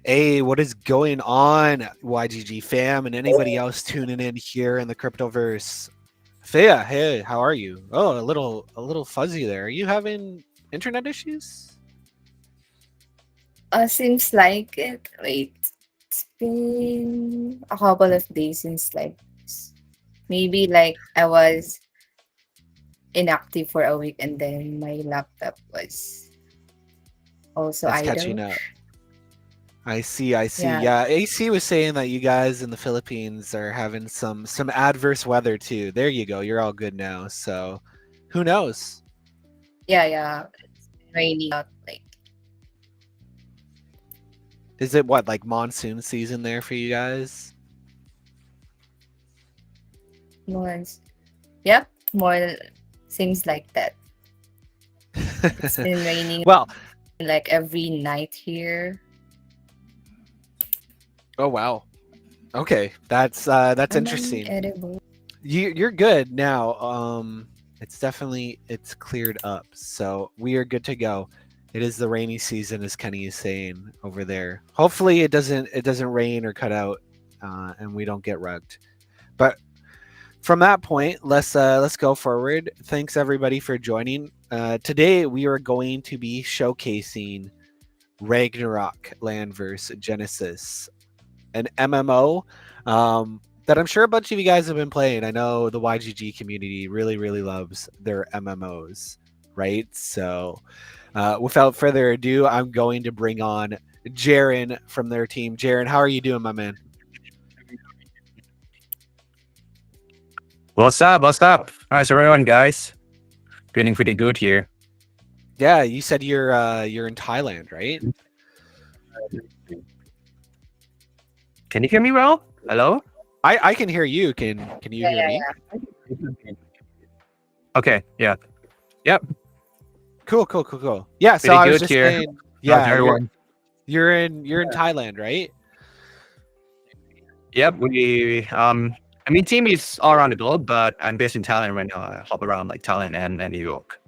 Hey, what is going on, YGG fam, and anybody else tuning in here in the cryptoverse? Thea, hey, how are you? Oh, a little fuzzy there. Are you having internet issues? Seems like it. Wait, it's been a couple of days since like maybe like I was inactive for a week and then my laptop was also It's catching idle. up. I see, I see. Yeah, Yeah, AC was saying that you guys in the Philippines are having some adverse weather too. There you go. You're all good now. So, who knows? yeah. It's been raining out like Is it what like monsoon season there for you guys? months. Yep, more seems like that. It's been raining Well, like every night here. oh wow. Okay, that's Am I interesting. edible? You're good now. It's cleared up, so we are good to go. It is the rainy season, as Kenny is saying over there. Hopefully, it doesn't rain or cut out, and we don't get rugged. But from that point, let's go forward. Thanks everybody for joining. Today we are going to be showcasing Ragnarok Landverse Genesis, an MMO that I'm sure a bunch of you guys have been playing. I know the YGG community really loves their MMOs, right? So, without further ado, I'm going to bring on Jaren from their team. Jaren, how are you doing, my man? What's up? What's up? How's everyone, guys? Feeling pretty good here. Yeah, you said you're in Thailand, right? Can you hear me well? Hello? I can hear you. Can you Yeah, hear yeah, me? yeah. Okay, yeah. Yep, Cool. Yeah, so pretty I was good just here. saying, How's yeah, everyone? you're in Thailand, right? Yep, team is all around the globe, but I'm based in Thailand right now. I hop around like Thailand and New York.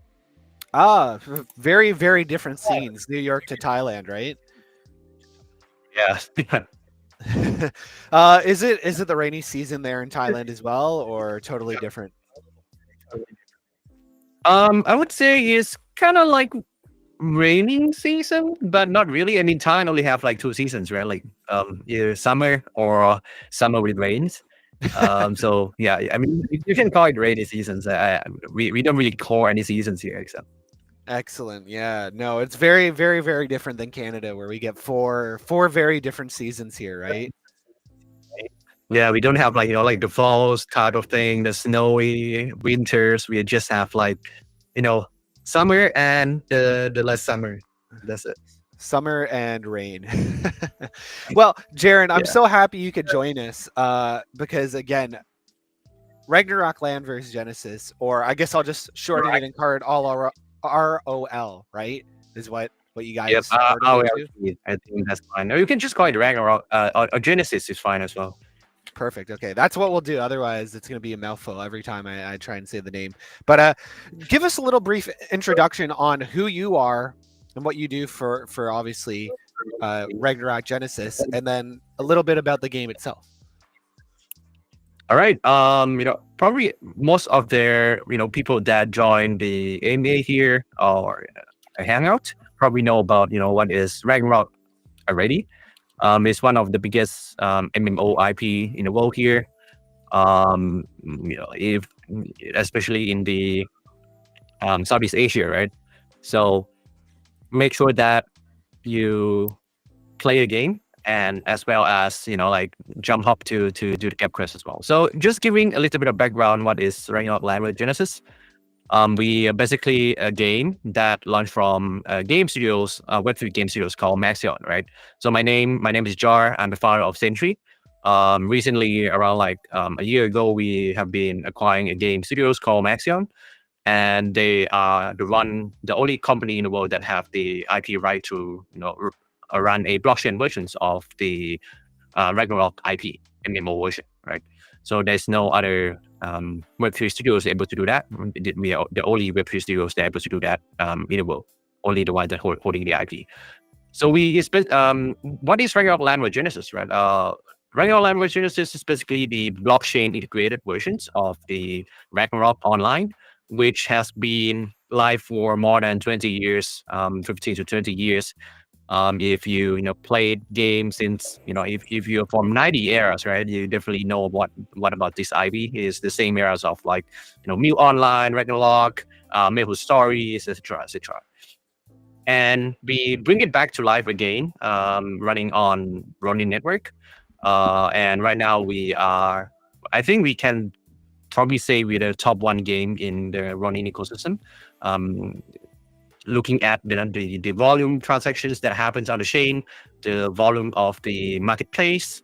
Ah, very different scenes. New York to Thailand, right? Yeah. Is it the rainy season there in Thailand as well, or totally different? I would say it's kind of like raining season, but not really. I mean, Thailand only have like two seasons, right? Like either summer or summer with rains. So yeah, I mean, you can call it rainy seasons. We don't really call any seasons here, except Excellent. Yeah. No, it's very different than Canada, where we get four very different seasons here, right? yeah, we don't have like like the falls type of thing, the snowy winters. We just have like you know summer and the last summer. That's it. Summer and rain. Well, Jaren, I'm Yeah. so happy you could join us. Because again, Ragnarok Land versus Genesis, or I guess I'll just shorten it and call it all ROL, right? Is what you Yep. guys shortened it to? I think that's fine. Or you can just call it Ragnarok. Or Genesis is fine as well. Perfect. Okay, that's what we'll do. Otherwise, it's going to be a mouthful every time I try and say the name. But give us a little brief introduction on who you are and what you do for obviously Ragnarok Genesis, and then a little bit about the game itself. All right. Probably most of their people that join the AMA here or a Hangout probably know about what is Ragnarok already. It's one of the biggest MMO IP in the world here. If especially in the Southeast Asia, right? So make sure that you play a game and as well as like jump hop to do the cap quest as well. So just giving a little bit of background, what is Ragnarok Language Genesis? We are basically a game that launched from game studios, Web3 game studios called Maxion, right? So my name is Jar. I'm the founder of Sentry. Recently, around like a year ago, we have been acquiring a game studios called Maxion, and they are the only company in the world that have the IP right to run a blockchain versions of the Ragnarok IP MMO version, right? So there's no other Web3 studios able to do that. We are the only Web3 studios that are able to do that in the world. Only the ones that holding the IP. So what is Ragnarok Landverse Genesis, right? Ragnarok Landverse Genesis is basically the blockchain integrated versions of the Ragnarok Online, which has been live for more than 20 years, 15 to 20 years. If you played games since if you're from 90 eras, right, you definitely know what about this IP is the same eras of like Mu Online, Ragnarok, Maple Stories, etc., etc. And we bring it back to life again, running on Ronin Network. And right now I think we can probably say we're the top one game in the Ronin ecosystem. Um, Looking at the volume transactions that happens on the chain, the volume of the marketplace,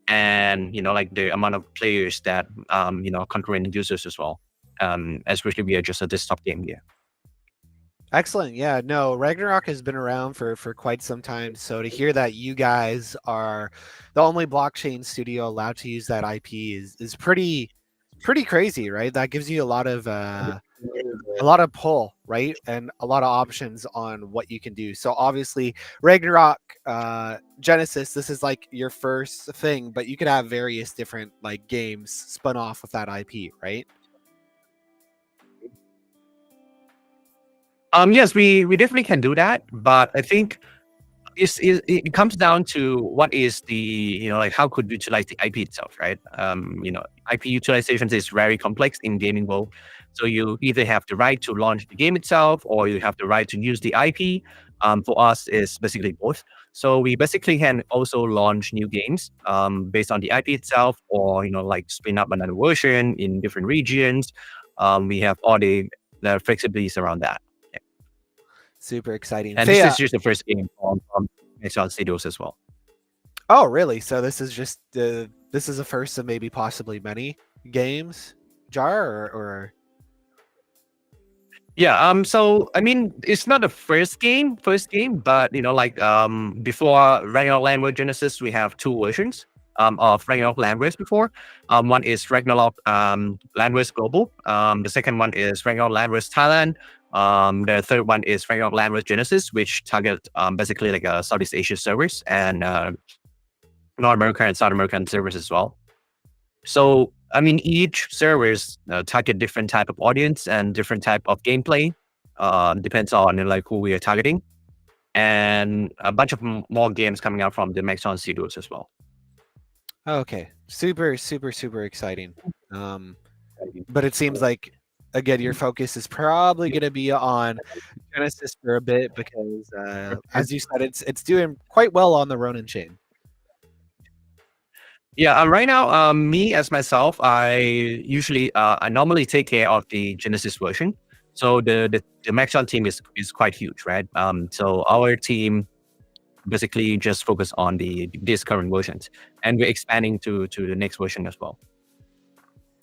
and like the amount of players that concurrent users as well. Especially we are just a desktop game here. Excellent. Yeah, no, Ragnarok has been around for quite some time. So to hear that you guys are the only blockchain studio allowed to use that IP is pretty crazy, right? That gives you a lot of pull, right? And a lot of options on what you can do. So obviously Ragnarok Genesis, this is like your first thing, but you could have various different like games spun off of that IP, right? Yes, we definitely can do that, but I think it comes down to what is the like how could we utilize the IP itself, right? IP utilization is very complex in gaming world. So you either have the right to launch the game itself, or you have the right to use the IP. For us, is basically both. So we basically can also launch new games based on the IP itself, or like spin up another version in different regions. We have all the flexibilities around that. Super exciting. And this Thea, is just the first game from Hangout Studios as well. oh really? So this is just this is a first of maybe possibly many games, Jar, or Yeah. So I mean, it's not the first game, but before Ragnarok Landverse Genesis, we have two versions of Ragnarok Landverse before. One is Ragnarok Landverse Global. The second one is Ragnarok Landverse Thailand. The third one is Ragnarok Landverse Genesis, which target basically like a Southeast Asia servers and North America and South American servers as well. So, I mean, each servers target different type of audience and different type of gameplay. Depends on like who we are targeting, and a bunch of more games coming out from the Maxon Studios as well. okay, super exciting. But it seems like again your focus is probably going to be on Genesis for a bit because as you said, it's doing quite well on the Ronin chain. Yeah, right now, me as myself, I normally take care of the Genesis version. So the Maxon team is quite huge, right? So our team basically just focus on this current versions, and we're expanding to the next version as well.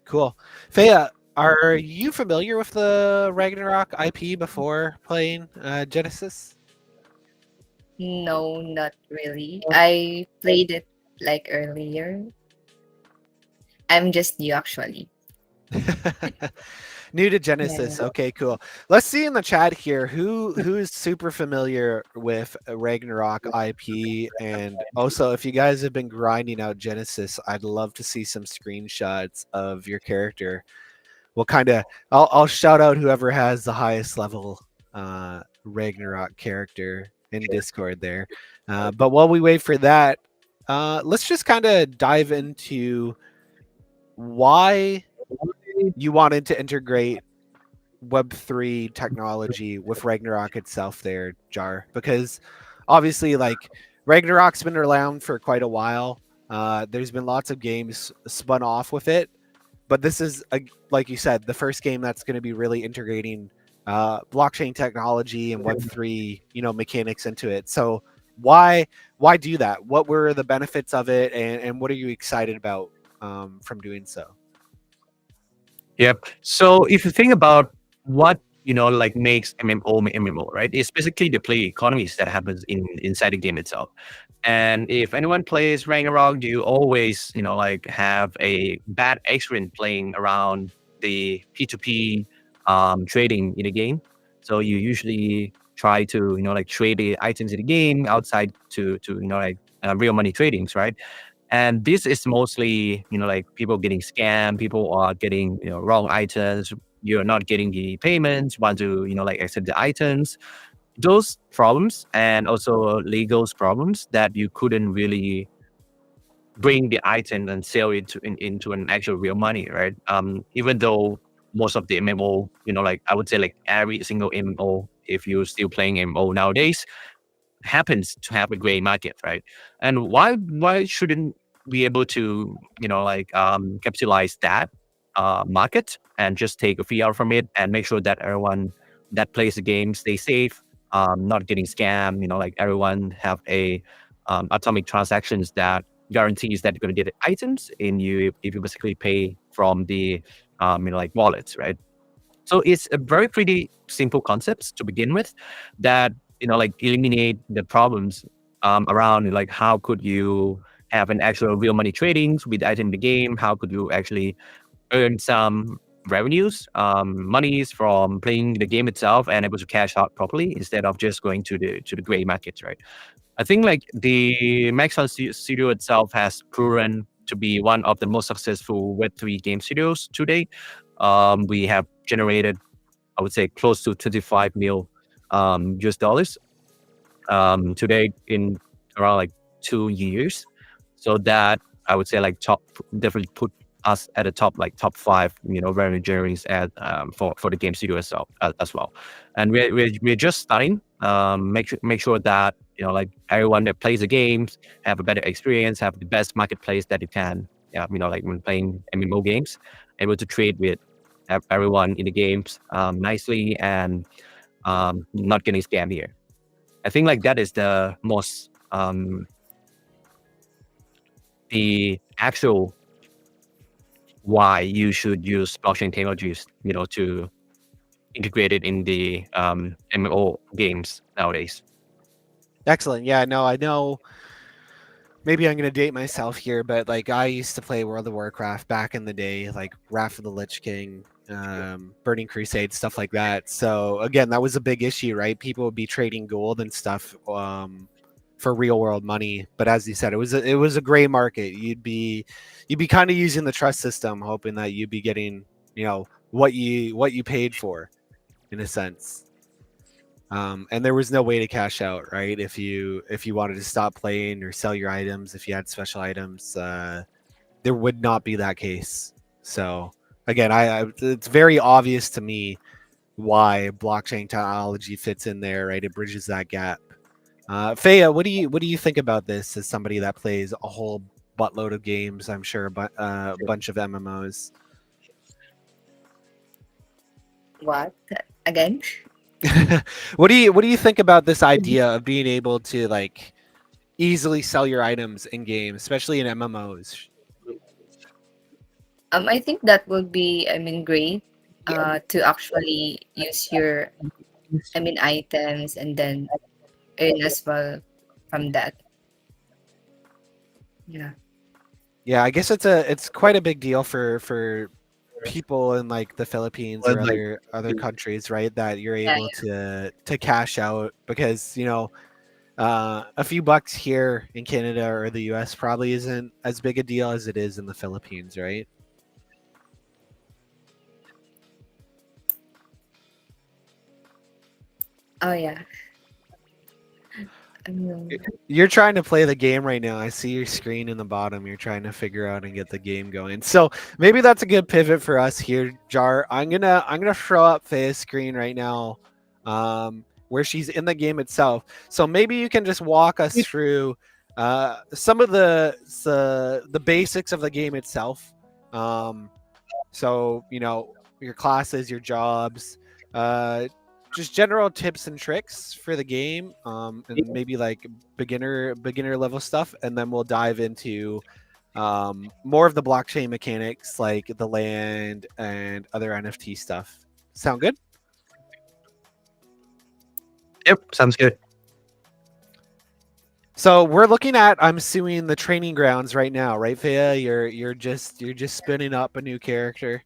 Cool. Thea, are you familiar with the Ragnarok IP before playing Genesis? No, not really. I played it like earlier. I'm just new actually. New to Genesis. Yeah. Okay, cool. Let's see in the chat here who is super familiar with Ragnarok IP, and also if you guys have been grinding out Genesis, I'd love to see some screenshots of your character. We'll kind of I'll shout out whoever has the highest level Ragnarok character in Discord there. But while we wait for that, let's just kind of dive into why you wanted to integrate Web3 technology with Ragnarok itself there, Jar, because obviously like Ragnarok's been around for quite a while. There's been lots of games spun off with it, but this is like you said, the first game that's going to be really integrating blockchain technology and Web3 mechanics into it. So why do that? What were the benefits of it, and what are you excited about from doing so? Yep. So if you think about what like makes MMO, right? It's basically the play economies that happens inside the game itself. And if anyone plays Ragnarok, you always like have a bad experience playing around the P2P trading in the game. So you usually try to like trade the items in the game outside to like real money tradings, right? And this is mostly like people getting scammed, people are getting wrong items, you're not getting the payments, want to like accept the items, those problems, and also legal problems that you couldn't really bring the item and sell it into an actual real money, right? Even though most of the MMO, like I would say like every single MMO, if you're still playing MMO nowadays, happens to have a gray market, right? And why shouldn't we able to like capitalize that market and just take a fee out from it and make sure that everyone that plays the game stay safe, not getting scammed, like everyone have a atomic transactions that guarantees that you're going to get items in you if you basically pay from the like wallets, right? So it's a very pretty simple concepts to begin with that like eliminate the problems around like how could you have an actual real money tradings with the item in the game? How could you actually earn some revenues, monies from playing the game itself and able to cash out properly instead of just going to the gray markets, right? I think like the Maxon Studio itself has proven to be one of the most successful Web3 game studios today. We have generated, I would say, close to 25 mil US dollars today in around like 2 years. So that I would say like top definitely put us at the top, like top five, revenue generators at for the game studio itself as well. And we're just starting. Make sure that like everyone that plays the games have a better experience, have the best marketplace that you can. Yeah, like when playing MMO games, able to trade with everyone in the games nicely and not getting scammed here. I think like that is the most the actual why you should use blockchain technologies, to integrate it in the MMO games nowadays. Excellent. Yeah, no, I know. Maybe I'm gonna date myself here, but like I used to play World of Warcraft back in the day, like Wrath of the Lich King, Burning Crusade, stuff like that. So again, that was a big issue, right? People would be trading gold and stuff for real world money. But as you said, it was a gray market. You'd be kind of using the trust system, hoping that you'd be getting what you paid for, in a sense. And there was no way to cash out, right? If you wanted to stop playing or sell your items, if you had special items, there would not be that case. So again, it's very obvious to me why blockchain technology fits in there, right? It bridges that gap. Faya, what do you think about this as somebody that plays a whole buttload of games? I'm sure, but a bunch of MMOs. What? Again? What do you think about this idea of being able to like easily sell your items in games, especially in MMOs? I think that would be, great. To actually use your, items and then earn as well from that. Yeah. Yeah, I guess it's quite a big deal for people in like the Philippines or other countries, right? That you're Yeah. able to cash out because a few bucks here in Canada or the US probably isn't as big a deal as it is in the Philippines, right? Oh yeah. Um, You're trying to play the game right now. I see your screen in the bottom. You're trying to figure out and get the game going. So maybe that's a good pivot for us here, Jar. I'm gonna throw up Faye's screen right now, where she's in the game itself. So maybe you can just walk us through some of the basics of the game itself. So your classes, your jobs, uh, just general tips and tricks for the game, and maybe like beginner level stuff, and then we'll dive into more of the blockchain mechanics, like the land and other NFT stuff. Sound good? Yep, sounds good. So we're looking at, I'm assuming, the training grounds right now, right, Faya? You're just spinning up a new character.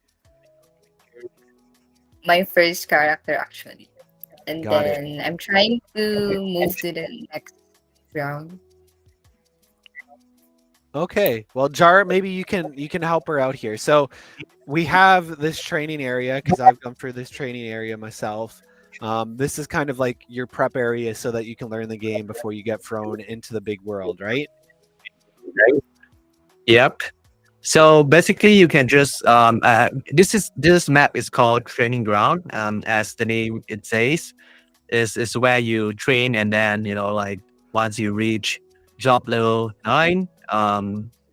my first character actually. And Got it. then I'm trying to move to the next round. Okay. Well, Jar, maybe you can help her out here. So we have this training area because I've gone through this training area myself. This is kind of like your prep area so that you can learn the game before you get thrown into the big world, right? Yep. So basically, you can just this map is called Training Ground. As the name it says, is where you train, and then like once you reach job level 9,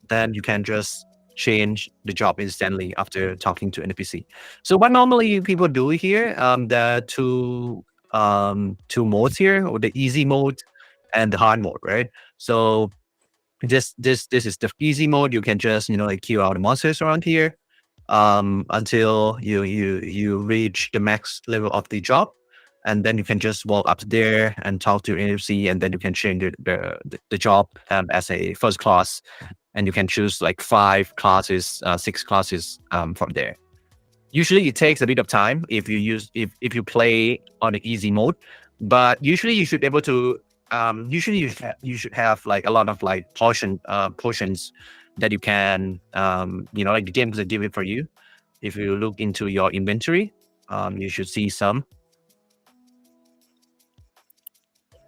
then you can just change the job instantly after talking to NPC. So what normally people do here, there are two modes here, or the easy mode and the hard mode, right? So this is the easy mode. You can just like kill out the monsters around here until you reach the max level of the job, and then you can just walk up there and talk to NFC, and then you can change the job as a first class, and you can choose like 5 classes, 6 classes from there. Usually it takes a bit of time if you play on the easy mode, but usually you should be able to usually you should have like a lot of like portions that you can like the game will do it for you. If you look into your inventory, you should see some.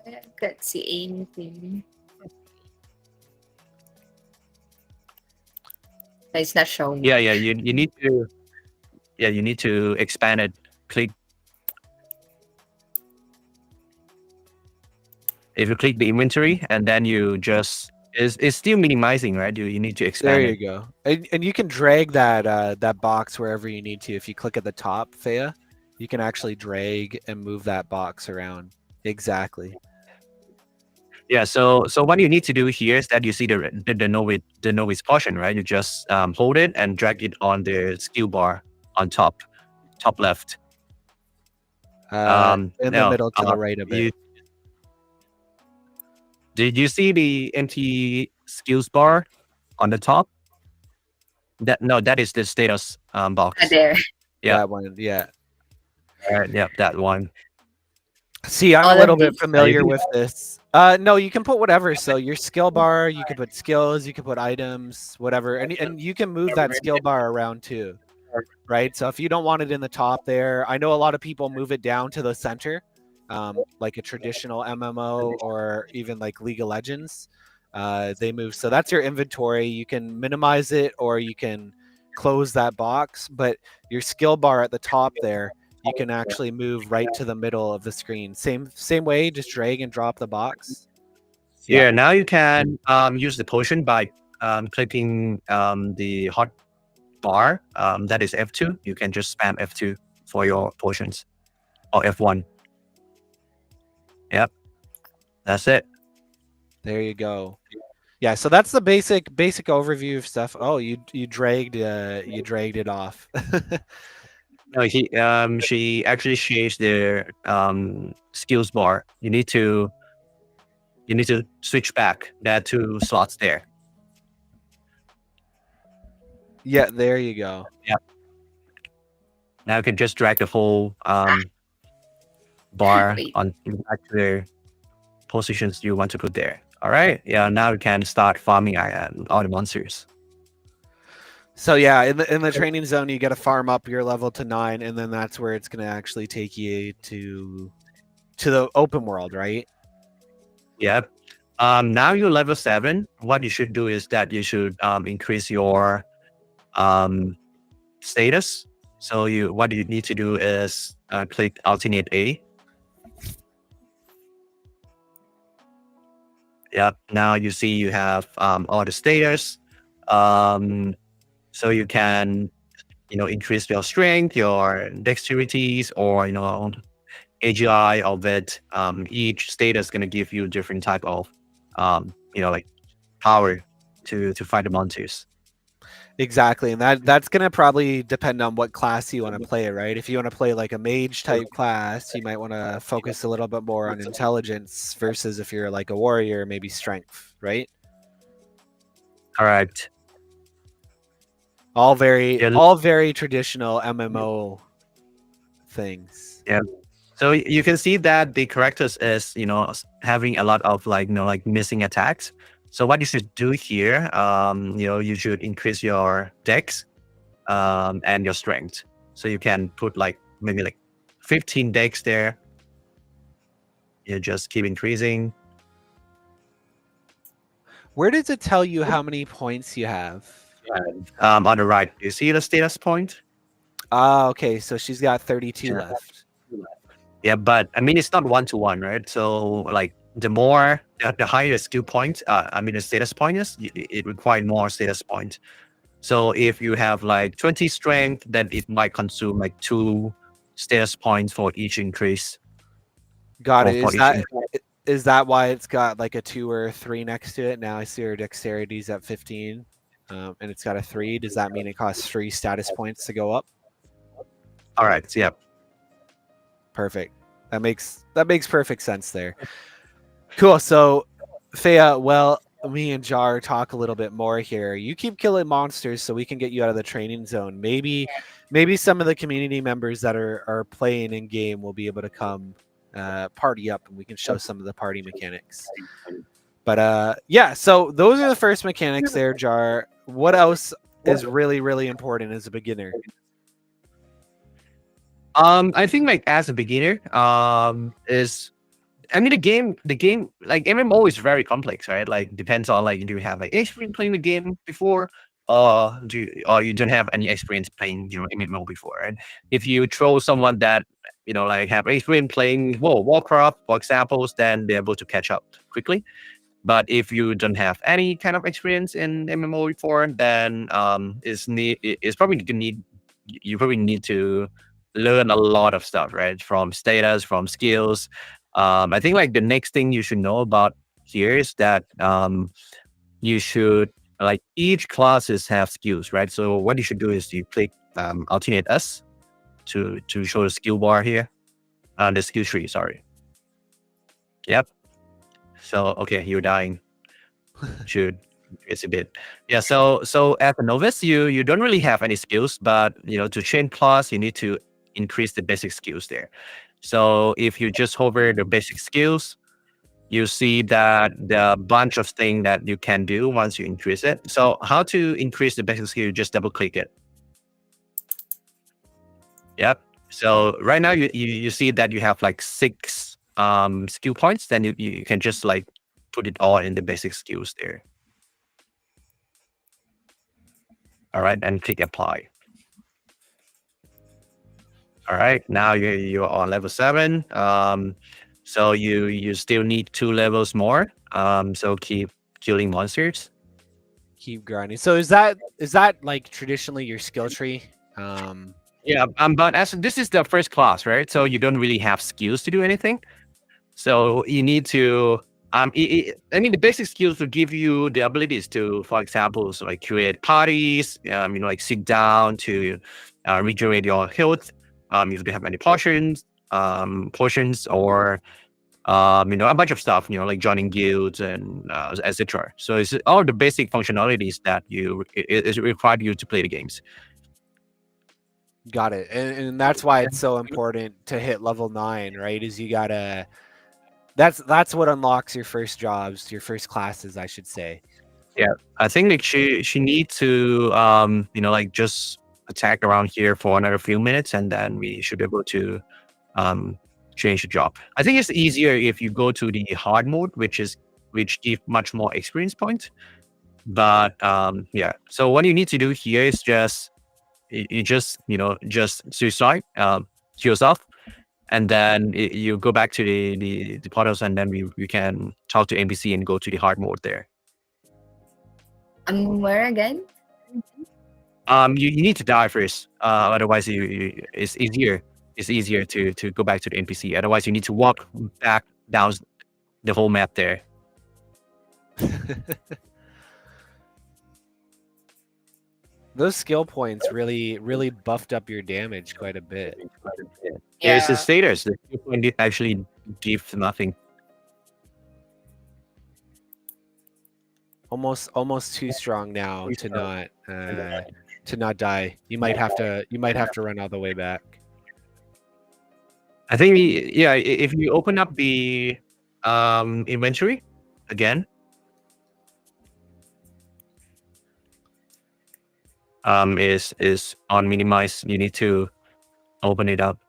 I can't see anything. It's not showing. Yeah, you need to expand it. Click If you click the inventory and then you just it's still minimizing, right? You need to There expand you it. go. And you can drag that box wherever you need to. If you click at the top, Thea, you can actually drag and move that box around. Exactly. Yeah. So what you need to do here is that you see the novice portion, right? You just hold it and drag it on the skill bar on top left. In the Now, middle to the right a bit. did you see the empty skills bar on the top? That is the status box. There. Yeah. That one, yeah. Yeah, that one. See, I'm All a of little bit these. familiar with this. No, you can put whatever. So your skill bar, you could put skills, you could put items, whatever, and you can move that skill bar around too, right? So if you don't want it in the top there, I know a lot of people move it down to the center, like a traditional MMO or even like League of Legends. They move. So that's your inventory. You can minimize it or you can close that box, but your skill bar at the top there, you can actually move right to the middle of the screen. Same way, just drag and drop the box. Yeah. Now you can use the potion by clicking the hot bar. That is F2. You can just spam F2 for your potions, or F1. Yep, that's it. There you go. Yeah, so that's the basic overview of stuff. Oh, you dragged it off. No, she actually changed the skills bar. You need to switch back. There are 2 slots there. Yeah, there you go. Yep. Now you can just drag the whole bar Wait. on back to the positions you want to put there. All right. Yeah. Now you can start farming all the monsters. So yeah, in the training zone, you got to farm up your level to 9, and then that's where it's going to actually take you to the open world, right? Yep. Now you're level 7. What you should do is that you should increase your status. So what you need to do is click alternate A. Yep. Now you see you have all the status. So you can increase your strength, your dexterities, or AGI of it. Each status is going to give you different type of like power to fight the monsters. Exactly, and that's going to probably depend on what class you want to play, right? If you want to play like a mage type class, you might want to focus a little bit more on intelligence versus if you're like a warrior, maybe strength, right? Correct. All very traditional MMO things. Yeah. So you can see that the characters is having a lot of like missing attacks. So what you should do here, you should increase your dex and your strength. So you can put like maybe like 15 dex there. You just keep increasing. Where does it tell you how many points you have? On the right, you see the status point? Ah, okay. So she's got 32 left. Yeah, but I mean it's not 1-to-1, right? So like the higher the skill point, the status point is, it requires more status point. So if you have like 20 strength, then it might consume like 2 status points for each increase. Got Or it. for each increase. Is that why it's got like a 2 or a 3 next to it? Now I see her dexterity's at 15, and it's got a 3. Does that mean it costs 3 status points to go up? All right. Yeah. Perfect. That makes perfect sense there. Cool. So, Thea, well, me and Jar talk a little bit more here. You keep killing monsters so we can get you out of the training zone. Maybe some of the community members that are playing in game will be able to come party up, and we can show some of the party mechanics. But yeah, so those are the first mechanics there, Jar. What else is really, really important as a beginner? I think like as a beginner, the game like MMO is very complex, right? Like depends on like do you have like experience playing the game before, or you don't have any experience playing MMO before, right? If you throw someone that like have experience playing Warcraft, for example, then they're able to catch up quickly. But if you don't have any kind of experience in MMO before, then it's probably gonna need you probably need to learn a lot of stuff, right? From status, from skills. I think like the next thing you should know about here is that you should like each classes have skills, right? So what you should do is you click alternate S to show the skill bar here, the skill tree. Sorry. Yep. So okay, you're dying. Should it's a bit so as a novice you don't really have any skills, but to train class you need to increase the basic skills there. So if you just hover the basic skills, you see that there are a bunch of things that you can do once you increase it. So how to increase the basic skill? You just double click it. Yep. So right now you see that you have like 6 skill points. Then you can just like put it all in the basic skills there. All right, and click apply. All right, now you're on level 7. So you still need 2 levels more. So keep killing monsters. Keep grinding. So is that like traditionally your skill tree? Yeah, but as this is the first class, right? So you don't really have skills to do anything. So you need to the basic skills will give you the abilities to, for example, so like create parties, like sit down to regenerate your health. If you have any potions, or a bunch of stuff, like joining guilds and etc. So it's all the basic functionalities that is required you to play the games. Got it. And that's why it's so important to hit level 9, right? Is you gotta that's what unlocks your first jobs, your first classes, I should say. Yeah, I think like she needs to like just attack around here for another few minutes, and then we should be able to change the job. I think it's easier if you go to the hard mode, which give much more experience points. But yeah, so what you need to do here is just just suicide yourself, and then you go back to the portals, and then we can talk to NPC and go to the hard mode there. Where again? You need to die first. Otherwise, it's easier. It's easier to go back to the NPC. Otherwise, you need to walk back down the whole map there. Those skill points really buffed up your damage quite a bit. Yeah. It's a status. The skill point actually gives nothing. Almost too strong now to not die. You might have to run all the way back. I think yeah, if you open up the inventory again, is on minimize. You need to open it up.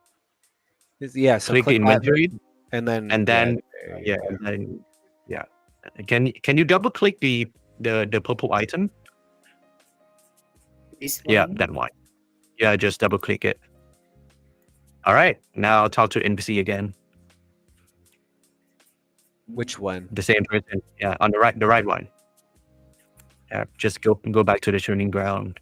Yeah, so Click click that inventory, and then and yeah, then there you yeah, go. and then yeah. Can you double click the purple item? This Yeah, one. that one. Yeah, just double click it. All right. Now talk to NPC again. Which one? The same person. Yeah, on the right one. Yeah, just go back to the training ground.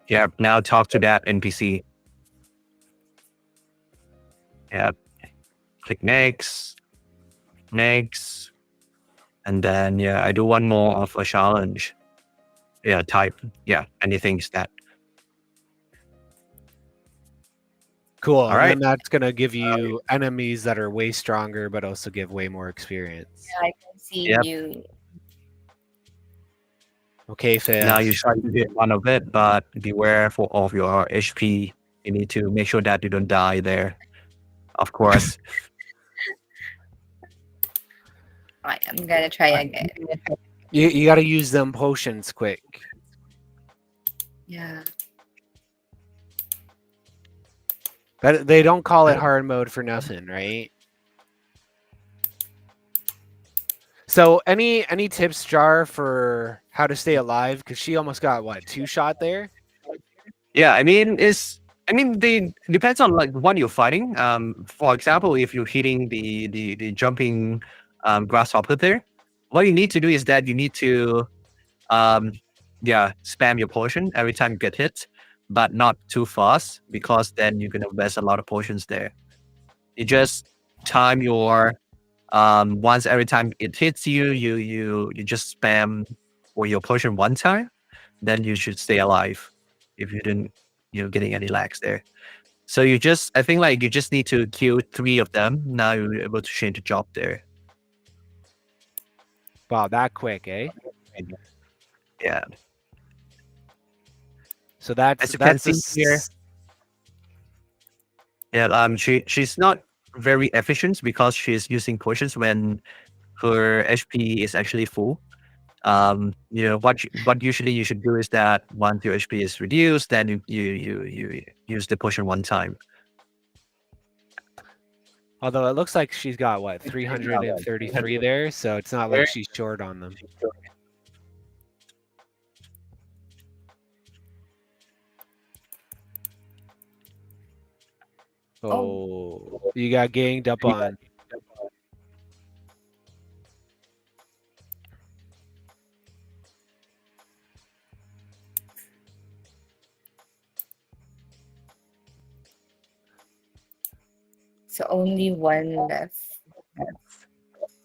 Yeah, now talk to that NPC. Yeah, click next, next, and then yeah, I do one more of a challenge. Yeah, type. Yeah, anything is that. Cool. All And then right. that's gonna give you enemies that are way stronger, but also give way more experience. Yeah, I can see Yep. you. Okay, Now Faiz. you try to hit one of it, but beware for of your HP. You need to make sure that you don't die there. Of course. I'm gonna try again. You got to use them potions quick. Yeah. But they don't call it hard mode for nothing, right? So any tips, Jar, for how to stay alive? Because she almost got what, 2-shot there? Yeah, I mean they depends on like what you're fighting. For example, if you're hitting the jumping grasshopper there, what you need to do is that you need to um yeah, spam your potion every time you get hit, but not too fast because then you're gonna waste a lot of potions there. You just time your once every time it hits you, you just spam or your potion one time, then you should stay alive if you didn't getting any lags there. So you just I think like you just need to kill 3 of them. Now you're able to change the job there. Wow, that quick, eh? Yeah. So that's As you can that's a see here, yeah, she's not very efficient because she's using potions when her HP is actually full. What usually you should do is that once your HP is reduced, then you use the potion one time. although it looks like she's got what, 333 there, so it's not like she's short on them. Oh, you got ganged up on. So only one left.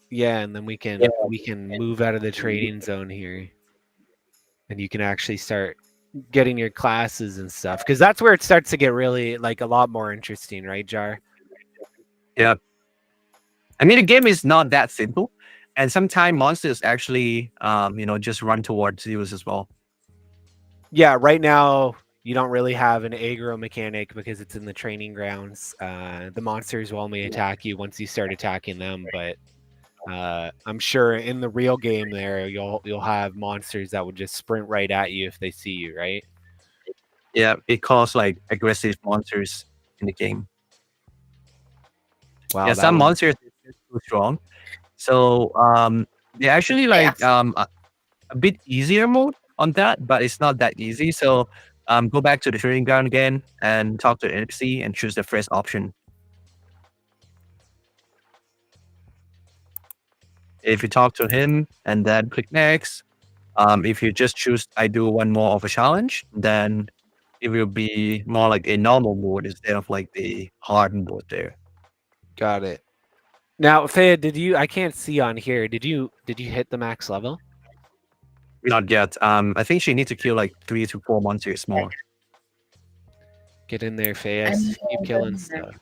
Yeah, and then we can move out of the training zone here, and you can actually start getting your classes and stuff, because that's where it starts to get really like a lot more interesting, right, Jar? Yeah. I mean, the game is not that simple, and sometimes monsters actually, just run towards you as well. Yeah, right now you don't really have an aggro mechanic because it's in the training grounds. The monsters will only attack you once you start attacking them, but I'm sure in the real game there you'll have monsters that would just sprint right at you if they see you, right? Yeah, it calls like aggressive monsters in the game. Wow, Yeah, that some one. monsters are just too strong, so they're actually Yeah. like a bit easier mode on that, but it's not that easy. So go back to the training ground again and talk to the NPC and choose the first option. If you talk to him and then click next, if you just choose I do one more of a challenge, then it will be more like a normal mode instead of like the hard mode there. Got it. Now, Faye, I can't see on here. Did you hit the max level? Not yet. I think she needs to kill like 3 to 4 monsters more. Get in there, Faye. I'm Keep killing stuff.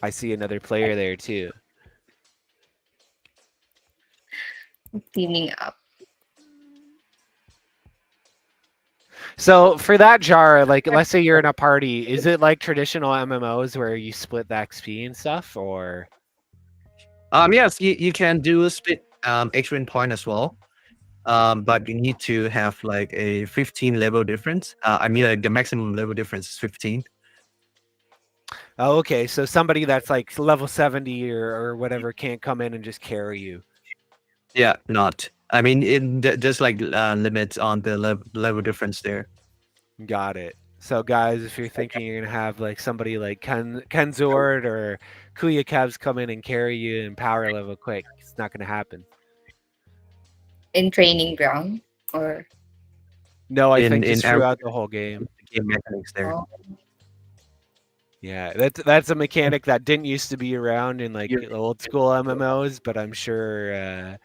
I see another player there too. teaming up. So for that jar, like let's say you're in a party, is it like traditional MMOs where you split the XP and stuff, or? Yes, you can do a split experience point as well. But you need to have like a 15 level difference. I mean, like the maximum level difference is 15. Oh, okay. So somebody that's like level 70 or whatever can't come in and just carry you. Yeah, not. I mean, just like limits on the level difference there. Got it. So guys, if you're thinking you're gonna have like somebody like Kenzord or Kuya Kevs come in and carry you and power level quick, it's not gonna happen. In training ground or No, I think In just every throughout the whole game. game mechanics there. oh, Yeah, that's a mechanic that didn't used to be around in like the old school MMOs, but I'm sure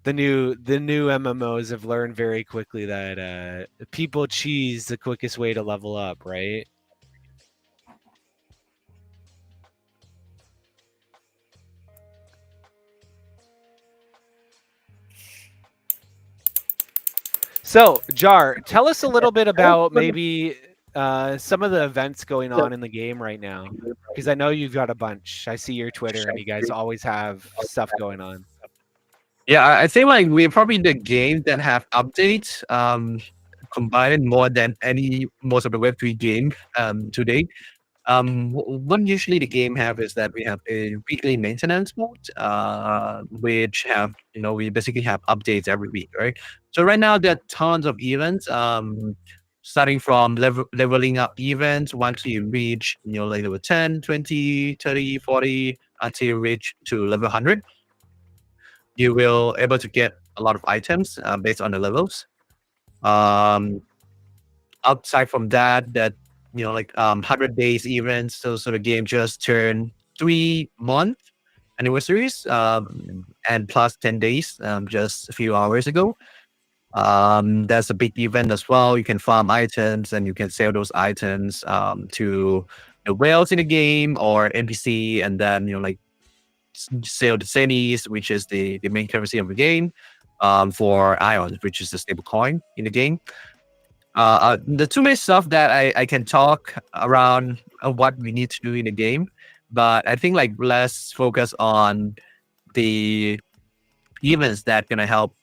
the new MMOs have learned very quickly that people cheese the quickest way to level up, right? So, Jar, tell us a little bit about maybe some of the events going on in the game right now, because I know you've got a bunch. I see your Twitter, and you guys always have stuff going on. Yeah, I think like we're probably the game that have updates combined more than any most of the Web3 games today. What usually the game have is that we have a weekly maintenance mode, which have we basically have updates every week, right? So right now there are tons of events, starting from leveling up events. Once you reach like level 10, 20, 30, 40, until you reach to level 100, you will able to get a lot of items based on the levels. Um, Outside from that, like 100 days events. So the game just turned 3 month anniversaries, and plus 10 days, just a few hours ago. That's a big event as well. You can farm items and you can sell those items to the whales in the game or NPC, and then like sell the Cenis, which is the main currency of the game, for Ion, which is the stable coin in the game. The two main stuff that I can talk around what we need to do in the game, but I think like let's focus on the events that gonna help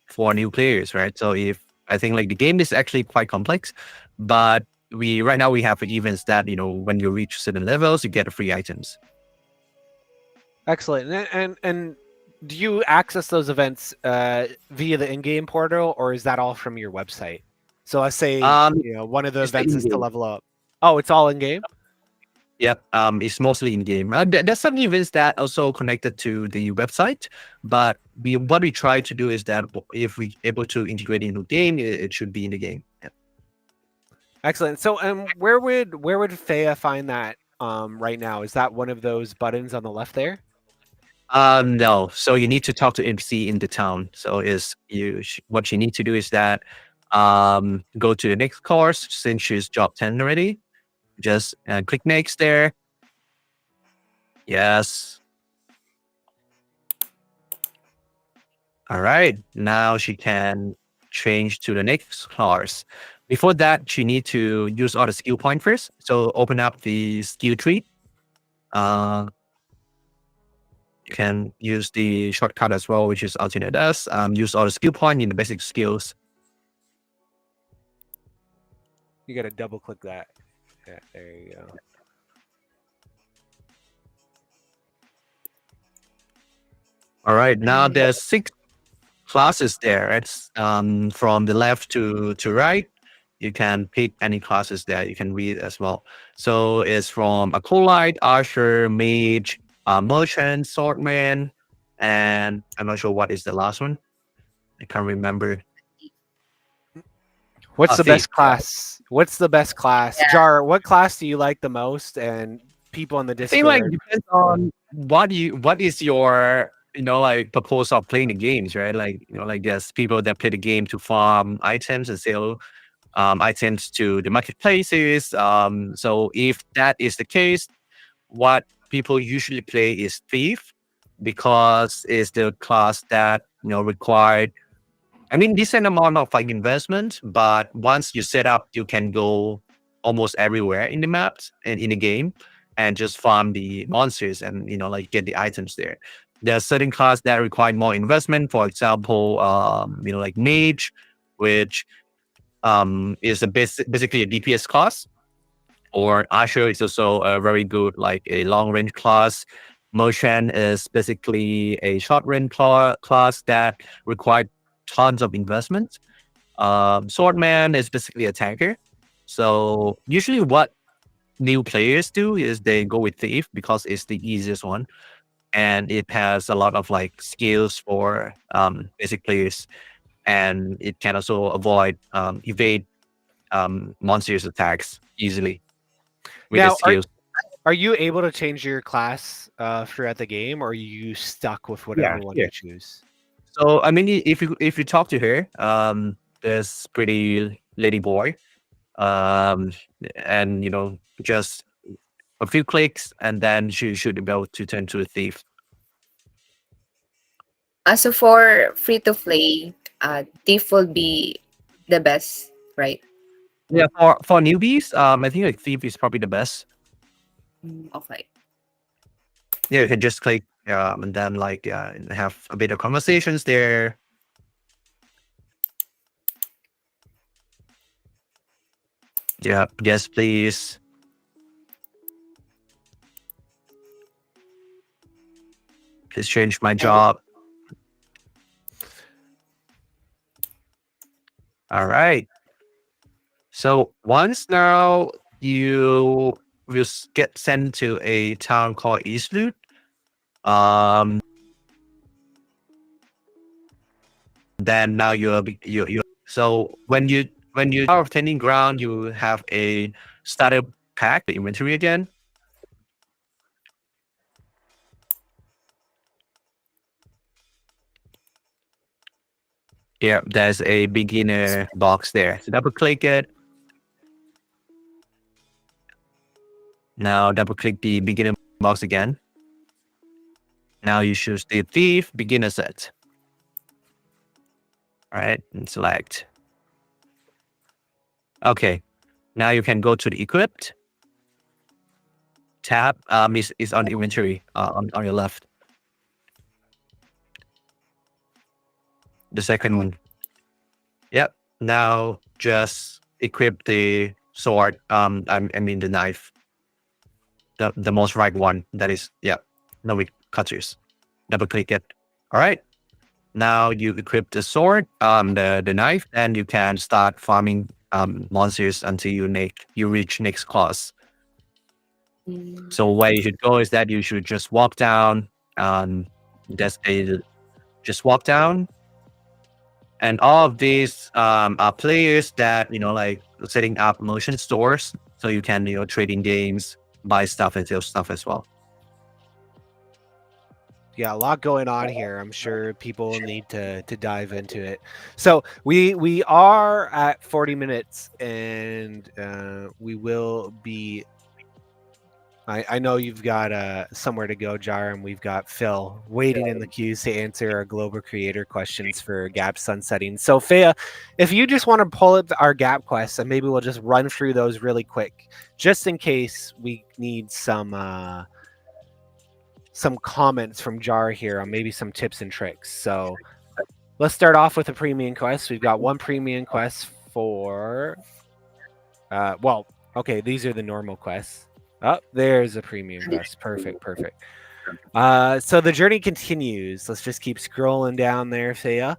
for new players, right? So if I think like the game is actually quite complex, but we right now we have events that when you reach certain levels, you get free items. Excellent. And do you access those events via the in-game portal, or is that all from your website? So let's say Um, one of the it's the events is to in-game. level up. Oh, it's all in game. Yep. It's mostly in game. There's some events that also connected to the website, but what we try to do is that if we able to integrate into game, it should be in the game. Yep. Excellent. So, where would Faya find that right now? Is that one of those buttons on the left there? No. So you need to talk to MC in the town. So what you need to do is that go to the next course since she's job 10 already. Just click next there. Yes. All right. Now she can change to the next class. Before that, she need to use all the skill point first. So open up the skill tree. Uh, you can use the shortcut as well, which is alternate S. Use all the skill point in the basic skills. You got to double click that. Yeah, there you go. All right. Now there's 6 classes there. It's from the left to right. You can pick any classes that you can read as well. So it's from acolyte, archer, mage, merchant, swordman, and I'm not sure what is the last one. I can't remember. What's the Thief. best class? What's the best class? Yeah. Jar, what class do you like the most? And people in the I Discord. think like depends on what is your like purpose of playing the games, right? Like like there's people that play the game to farm items and sell items to the marketplaces. So if that is the case, what people usually play is thief because it's the class that required, I mean, decent amount of like investment, but once you set up, you can go almost everywhere in the maps and in the game and just farm the monsters and, like get the items there. There are certain classes that require more investment. For example, like mage, which is basically a DPS class, or Asher is also a very good, like a long range class. Motion is basically a short range class that required tons of investment. Swordman is basically a tanker. So usually what new players do is they go with Thief because it's the easiest one. And it has a lot of like skills for basic players. And it can also evade monsters attacks easily with the Now, skills. are you able to change your class throughout the game, or are you stuck with whatever one Yeah. you choose? So I mean, if you talk to her, this pretty lady boy, um, and just a few clicks, and then she should be able to turn to a thief. So for free to play, Thief will be the best, right? Yeah, for newbies, I think like thief is probably the best. Okay. Yeah, you can just click, and then like and have a bit of conversations there. Yeah, yes, please. Please change my job. All right. So once now you will get sent to a town called Eastloot. Then now you so when you are obtaining ground, you have a starter pack, the inventory again. Yeah, there's a beginner box there. So double click it. Now double click the beginner box again. Now you choose the thief beginner set. All right, and select. Okay, now you can go to the equipped tab. Is on the inventory on your left. The second one. Yep. Now just equip the sword. I mean the knife. The most right one. That is, yeah. No, we cutters. Double click it. All right. Now you equip the sword, the knife, and you can start farming monsters until you reach next class. So where you should go is that you should just walk down. Just walk down. And all of these are players that like setting up motion stores, so you can trade in games, buy stuff, and sell stuff as well. Yeah, a lot going on here. I'm sure people need to dive into it. So we are at 40 minutes, and we will be. I know you've got somewhere to go, Jar, and we've got Phil waiting in the queues to answer our global creator questions for Gap sunsetting. So Fea, if you just want to pull up our Gap quests, and maybe we'll just run through those really quick, just in case we need some comments from Jar here on maybe some tips and tricks. So let's start off with a premium quest. We've got one premium quest for okay, these are the normal quests. Oh, there's a premium quest. Perfect. So the journey continues. Let's just keep scrolling down there, Thea.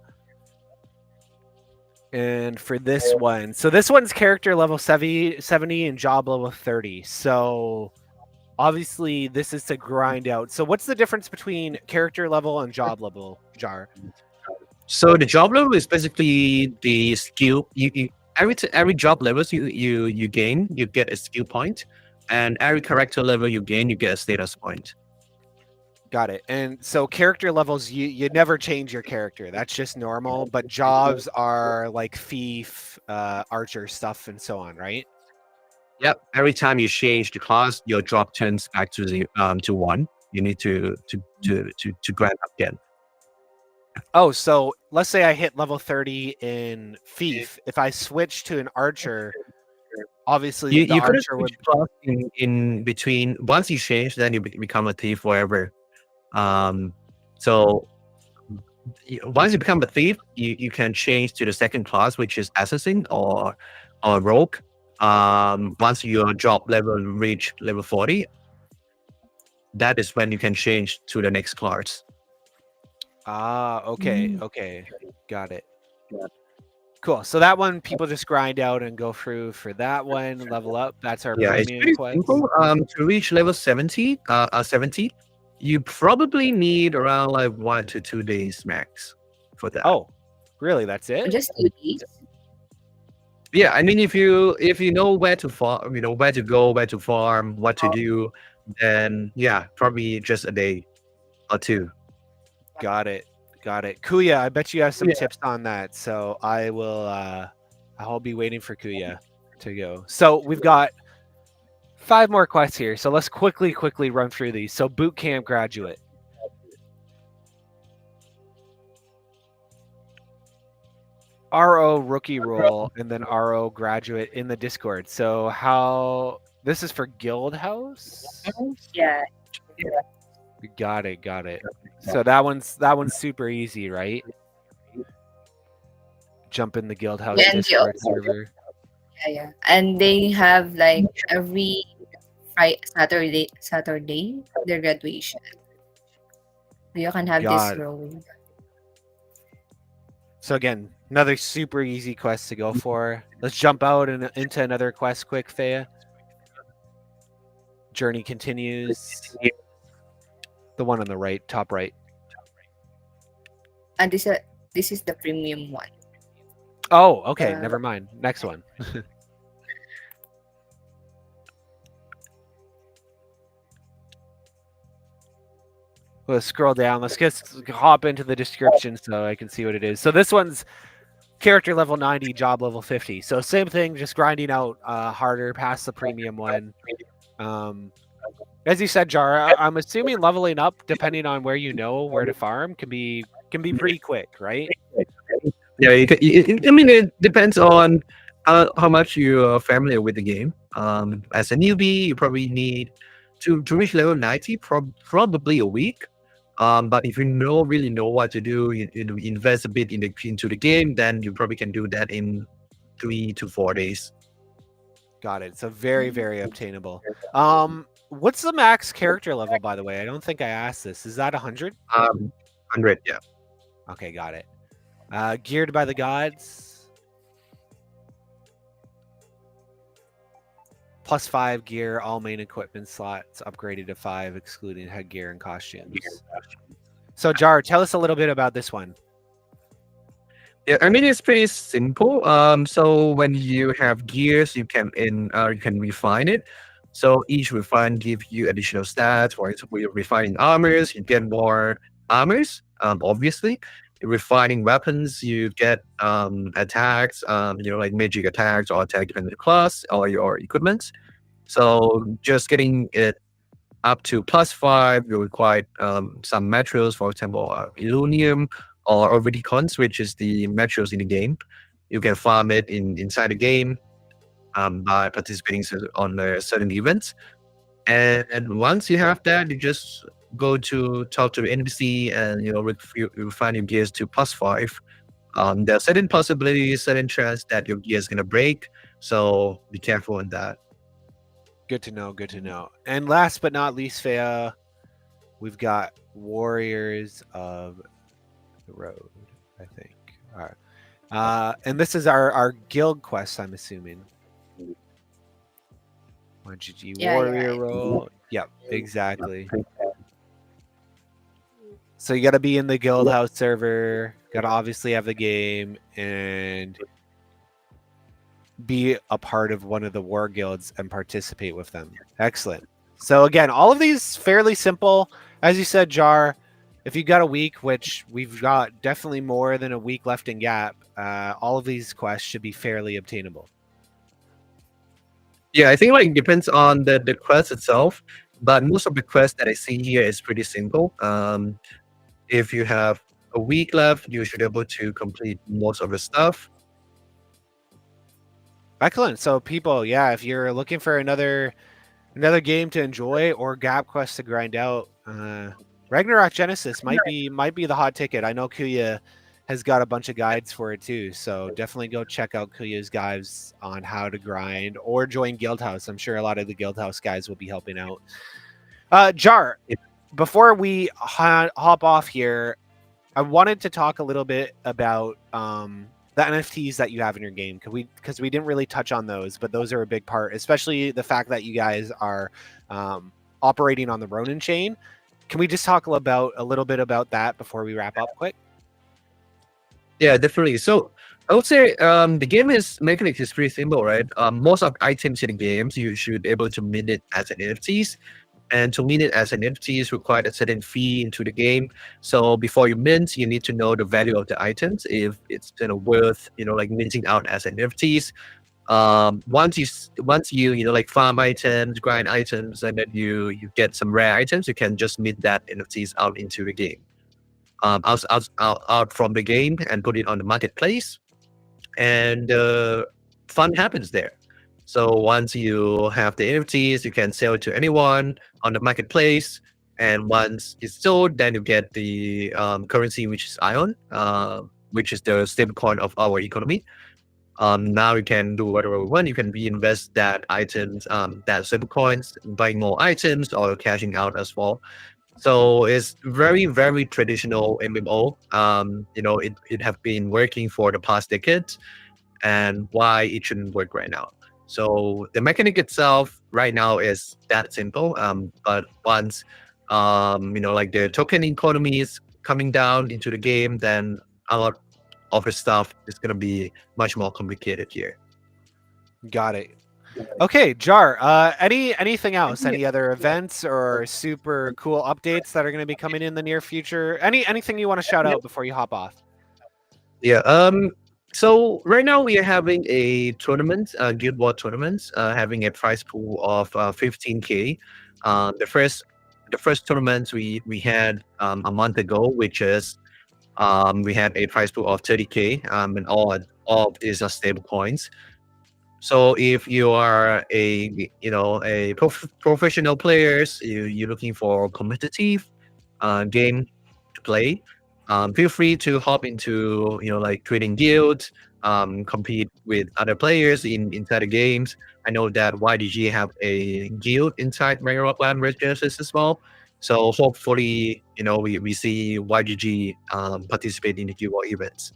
And for this one, so this one's character level 70 and job level 30. So obviously this is to grind out. So what's the difference between character level and job level, Jar? So the job level is basically the skill. Every job levels you gain, you get a skill point. And every character level you gain, you get a status point. Got it. And so character levels, you never change your character. That's just normal. But jobs are like thief, archer stuff, and so on, right? Yep. Every time you change the class, your job turns back to 1. You need to grant up again. Oh, so let's say I hit level 30 in Thief. If I switch to an Archer, obviously the You couldn't Archer switch would. class in between. Once you change, then you become a thief forever. Um, so once you become a thief, you can change to the second class, which is assassin or rogue. Once your job level reach level 40, that is when you can change to the next class. Ah, okay, Mm. okay, got it. Cool. So that one, people just grind out and go through for that one, level up. That's our Yeah, it's premium pretty quest. simple. To reach level 70, you probably need around like 1 to 2 days max for that. Oh, really? That's it? Just 2 days. Yeah, I mean, if you know where to farm, you know where to go, where to farm, what to do, then yeah, probably just a day or two. Got it. Got it. Kuya, I bet you have some Yeah. tips on that. So I'll be waiting for Kuya to go. So we've got 5 more quests here. So let's quickly run through these. So boot camp graduate. RO rookie role and then RO graduate in the Discord. So how this is for Guild House? Yeah. Got it, got it. So that one's super easy, right? Jump in the Guild House Yeah, and Discord server. yeah. And they have like every Saturday their graduation. So you can have this Got it. role. So again, another super easy quest to go for. Let's jump out and into another quest quick, Thea. Journey continues. The one on the right, top right. And this is the premium one. Oh, okay, never mind. Next one. Let's scroll down. Let's hop into the description so I can see what it is. So this one's character level 90, job level 50. So same thing, just grinding out harder past the premium one. As you said, Jar, I'm assuming leveling up, depending on where you know where to farm, can be pretty quick, right? Yeah, I mean, it depends on how much you're familiar with the game. As a newbie, you probably need to reach level 90, probably a week. But if you really know what to do, you invest a bit into the game, then you probably can do that in 3 to 4 days. Got it. So very obtainable. What's the max character level, by the way? I don't think I asked this. Is that 100? 100, yeah. Okay, got it. Geared by the gods. +5 gear, all main equipment slots upgraded to 5, excluding headgear and costumes. So, Jar, tell us a little bit about this one. Yeah, I mean it's pretty simple. So when you have gears, you can refine it. So each refine give you additional stats. For example, you're refining armors, you get more armors. Obviously, refining weapons, you get attacks. Like magic attacks or attack depending on the class or your equipment. So just getting it up to +5, you require some materials, for example, Illunium or Vidicons, which is the materials in the game. You can farm it inside the game by participating on certain events. And once you have that, you just go to talk to the NPC and refine your gears to +5. There are certain possibilities, certain chance that your gear is gonna break. So be careful on that. Good to know. Good to know. And last but not least, Fea, we've got Warriors of the Road, I think. All right. And this is our guild quest, I'm assuming. YGG Warrior role. Yep, exactly. So you got to be in the guild house server. Got to obviously have the game and be a part of one of the war guilds and participate with them. Excellent. So again, all of these fairly simple. As you said, Jar, if you've got a week, which we've got definitely more than a week left in Gap, all of these quests should be fairly obtainable. Yeah, I think it depends on the quest itself, but most of the quests that I see here is pretty simple. If you have a week left. You should be able to complete most of the stuff. Excellent. So people, yeah, if you're looking for another game to enjoy or gap quest to grind out, Ragnarok Genesis might be the hot ticket. I know Kuya has got a bunch of guides for it too, so definitely go check out Kuya's guides on how to grind or join Guildhouse. I'm sure a lot of the Guildhouse guys will be helping out. Jar, before we hop off here, I wanted to talk a little bit about the NFTs that you have in your game, because we didn't really touch on those, but those are a big part, especially the fact that you guys are operating on the Ronin chain. Can we just talk a little bit about that before we wrap up quick? Yeah, definitely. So I would say the game is mechanics is pretty simple, right? Most of items in the games you should be able to mint it as an NFTs. And to mint it as an NFT is required a certain fee into the game. So before you mint, you need to know the value of the items, if it's worth like minting out as NFTs. Once you like farm items, grind items, and then you get some rare items, you can just mint that NFTs out into the game, out from the game, and put it on the marketplace, and fun happens there. So once you have the NFTs, you can sell it to anyone on the marketplace. And once it's sold, then you get the currency, which is Ion, which is the stablecoin of our economy. Now you can do whatever you want. You can reinvest that items, that stablecoins, buying more items or cashing out as well. So it's very, very traditional MMO. It have been working for the past decades, and why it shouldn't work right now. So the mechanic itself right now is that simple. But once like the token economy is coming down into the game, then a lot of the stuff is gonna be much more complicated here. Got it. Okay, Jar. Anything else? Any other events or super cool updates that are going to be coming in the near future? Anything you want to shout out before you hop off? Yeah. So right now we are having a tournament, Guild War tournament, having a prize pool of 15K. The first tournament we had a month ago, which is we had a prize pool of 30K, and all of these are stable coins. So if you are a professional players, you're looking for competitive game to play, feel free to hop into like trading guilds, compete with other players inside the games. I know that YGG have a guild inside Ragnarok Landverse Genesis as well. So hopefully we see YGG participate in the Guild War events.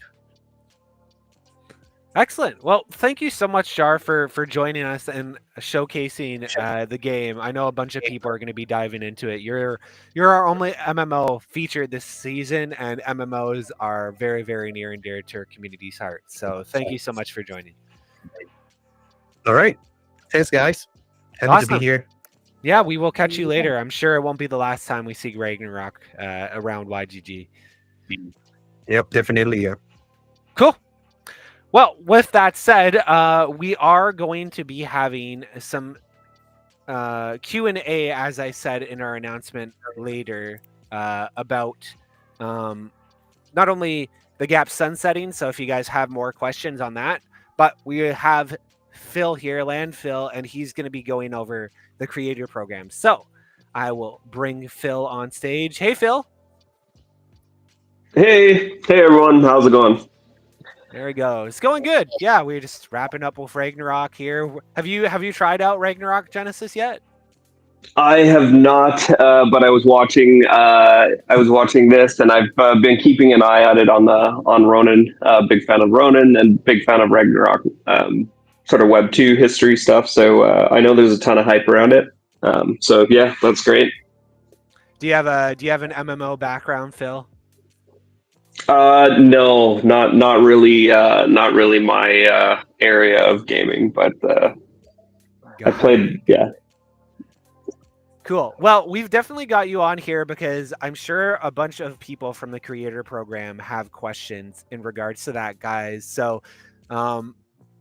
Excellent. Well, thank you so much, Jar, for joining us and showcasing the game. I know a bunch of people are going to be diving into it. You're our only MMO featured this season, and MMOs are very, very near and dear to our community's heart. So thank you so much for joining. All right. Thanks, guys. Happy to be here. Yeah, we will catch you later. I'm sure it won't be the last time we see Ragnarok around YGG. Yep, definitely. Yeah. Cool. Well, with that said, we are going to be having some Q&A, as I said in our announcement later, about not only the gap sunsetting, so if you guys have more questions on that, but we have Phil here, Phil, and he's going to be going over the creator program. So I will bring Phil on stage. Hey, Phil. Hey everyone, how's it going? There we go. It's going good. Yeah, we're just wrapping up with Ragnarok here. Have you tried out Ragnarok Genesis yet? I have not, but I was watching. I was watching this, and I've been keeping an eye on it on Ronin. Big fan of Ronin, and big fan of Ragnarok. Sort of Web 2 history stuff. So I know there's a ton of hype around it. So yeah, that's great. Do you have an MMO background, Phil? No, not really. Not really my area of gaming, but I played. Yeah. Cool. Well, we've definitely got you on here because I'm sure a bunch of people from the creator program have questions in regards to that, guys. So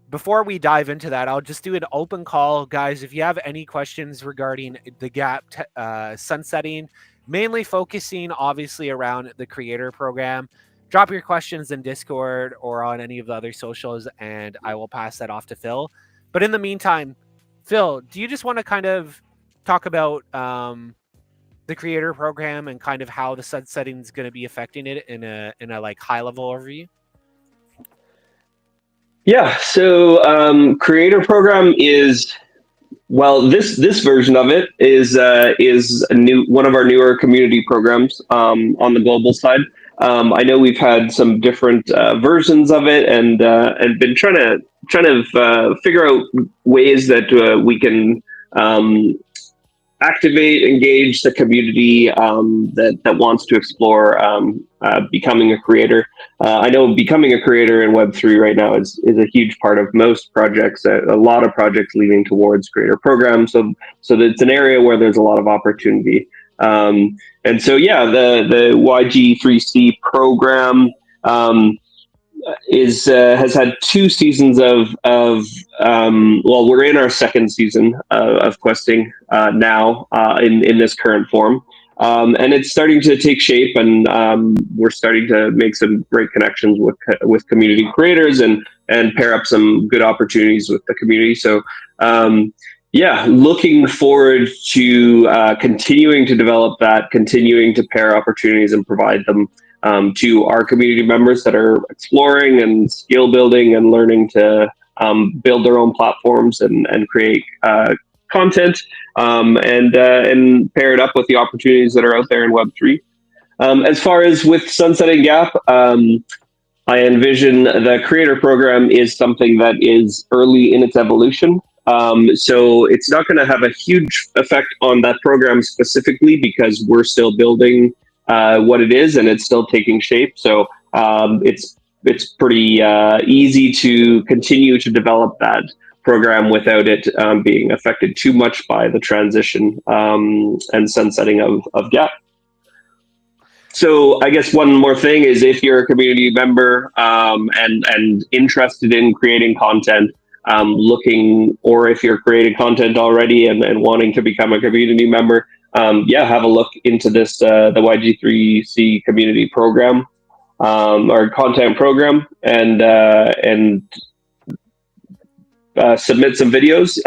before we dive into that, I'll just do an open call, guys. If you have any questions regarding the gap sunsetting, mainly focusing obviously around the creator program, drop your questions in Discord or on any of the other socials, and I will pass that off to Phil. But in the meantime, Phil, do you just want to kind of talk about the creator program and kind of how the sunsetting is going to be affecting it in a like high level overview? Yeah. So creator program is, well, this version of it is a new one of our newer community programs on the global side. I know we've had some different versions of it, and been trying to figure out ways that we can activate, engage the community that wants to explore becoming a creator. I know becoming a creator in Web3 right now is a huge part of most projects. A lot of projects leaning towards creator programs, so it's an area where there's a lot of opportunity. And so yeah, the YG3C program. Has had 2 seasons of well, we're in our second season of questing now in this current form, and it's starting to take shape, and we're starting to make some great connections with community creators and pair up some good opportunities with the community. So yeah, looking forward to continuing to develop that, continuing to pair opportunities and provide them to our community members that are exploring and skill building and learning to build their own platforms and create content, and pair it up with the opportunities that are out there in Web3. As far as with Sunsetting Gap, I envision the creator program is something that is early in its evolution. So it's not going to have a huge effect on that program specifically because we're still building what it is, and it's still taking shape. So it's pretty easy to continue to develop that program without it being affected too much by the transition and sunsetting of Gap. So I guess one more thing is, if you're a community member and interested in creating content, looking, or if you're creating content already and wanting to become a community member, yeah, have a look into this, the YG3C community program, or content program, and submit some videos.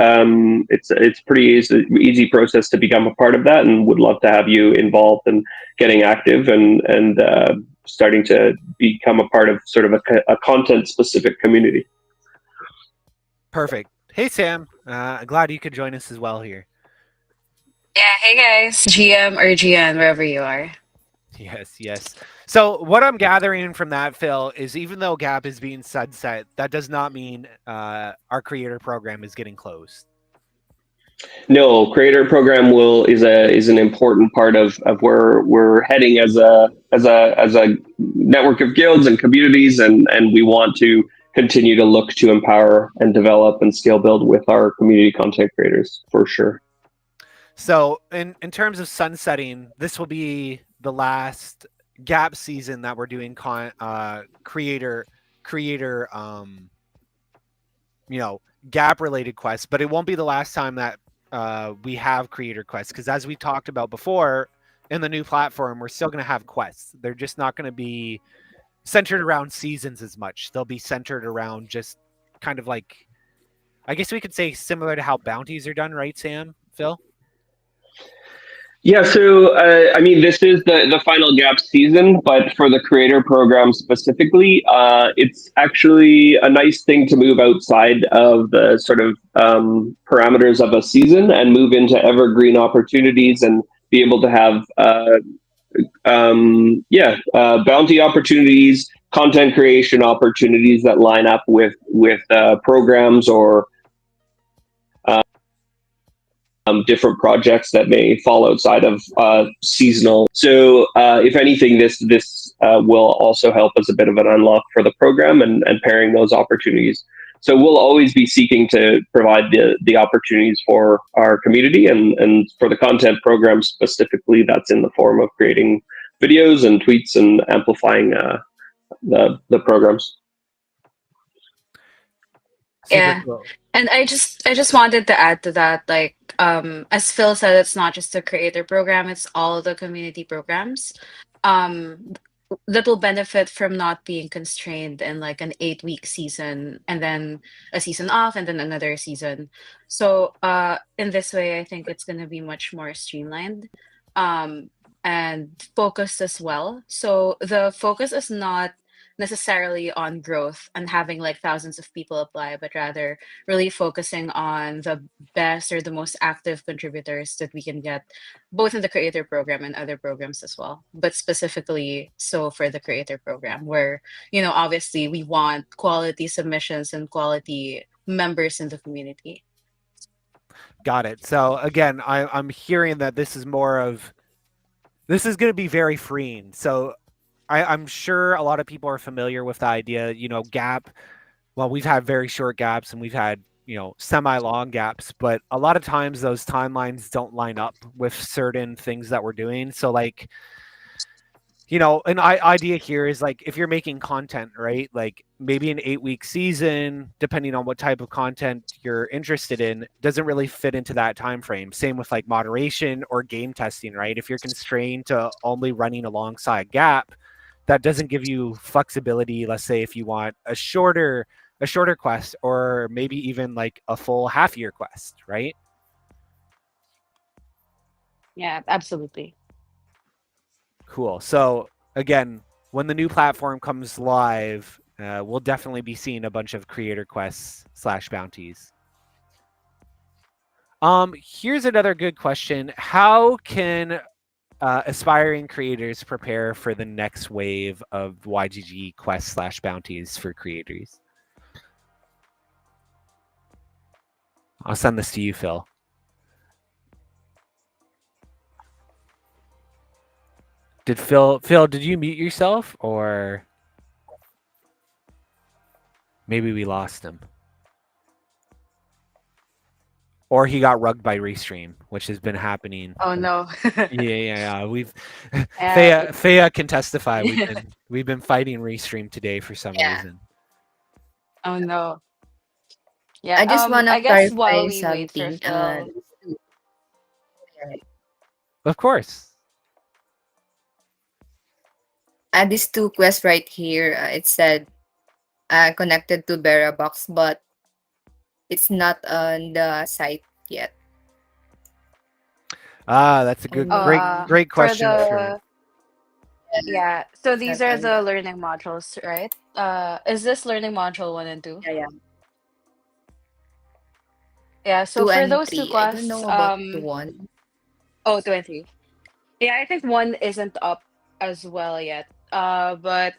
It's pretty easy process to become a part of that, and would love to have you involved and getting active and starting to become a part of sort of a content specific community. Perfect. Hey Sam, glad you could join us as well here. Yeah, hey guys, GM or GN, wherever you are. Yes. So what I'm gathering from that, Phil, is even though Gap is being sunset, that does not mean our creator program is getting closed. No, creator program is an important part of where we're heading as a network of guilds and communities, and we want to continue to look to empower and develop and scale build with our community content creators for sure. So in terms of sunsetting, this will be the last Gap season that we're doing creator Gap related quests, but it won't be the last time that we have creator quests, because as we talked about before, in the new platform, we're still going to have quests. They're just not going to be centered around seasons as much. They'll be centered around just kind of like, I guess we could say similar to how bounties are done, right, Sam, Phil? Yeah, so I mean, this is the final Gap season, but for the creator program specifically, it's actually a nice thing to move outside of the sort of parameters of a season and move into evergreen opportunities and be able to have bounty opportunities, content creation opportunities that line up with programs or different projects that may fall outside of seasonal. So if anything, this will also help as a bit of an unlock for the program and pairing those opportunities. So we'll always be seeking to provide the opportunities for our community, and for the content program specifically, that's in the form of creating videos and tweets and amplifying the programs. Yeah. And I just wanted to add to that, like, as Phil said, it's not just the creator program, it's all the community programs. that will benefit from not being constrained in like an 8 week season and then a season off and then another season. So in this way, I think it's going to be much more streamlined um, and focused as well. So the focus is not necessarily on growth and having like thousands of people apply, but rather really focusing on the best or the most active contributors that we can get both in the creator program and other programs as well, but specifically so for the creator program where, obviously we want quality submissions and quality members in the community. Got it. So again, I'm hearing that this is going to be very freeing. So I'm sure a lot of people are familiar with the idea, gap. Well, we've had very short gaps and we've had, semi long gaps, but a lot of times those timelines don't line up with certain things that we're doing. So, like, an idea here is like if you're making content, right? Like maybe an 8 week season, depending on what type of content you're interested in, doesn't really fit into that time frame. Same with like moderation or game testing, right? If you're constrained to only running alongside Gap, that doesn't give you flexibility. Let's say if you want a shorter quest or maybe even like a full half year quest, right? Yeah, absolutely. Cool. So again, when the new platform comes live, we'll definitely be seeing a bunch of creator quests / bounties. Here's another good question. How can aspiring creators prepare for the next wave of YGG quests / bounties for creators? I'll send this to you, Phil. Phil, did you mute yourself or maybe we lost him? Or he got rugged by Restream, which has been happening. Oh no. Yeah. We've Uh, Thea can testify. We've been fighting Restream today for some Yeah. reason. oh no. Yeah. I just wanna I guess clarify while we wait for something. Phil. Of course. These two quests right here, it said connected to Box, but it's not on the site yet. That's a I good, Oh, great, mean, great for question, Sharon. the yeah. So it's these not are on the the learning modules, right? Is this learning module 1 and 2? yeah. Yeah. So Two for and those two three. I don't quests, know about the one. oh, 20. Yeah, I think one isn't up as well yet. But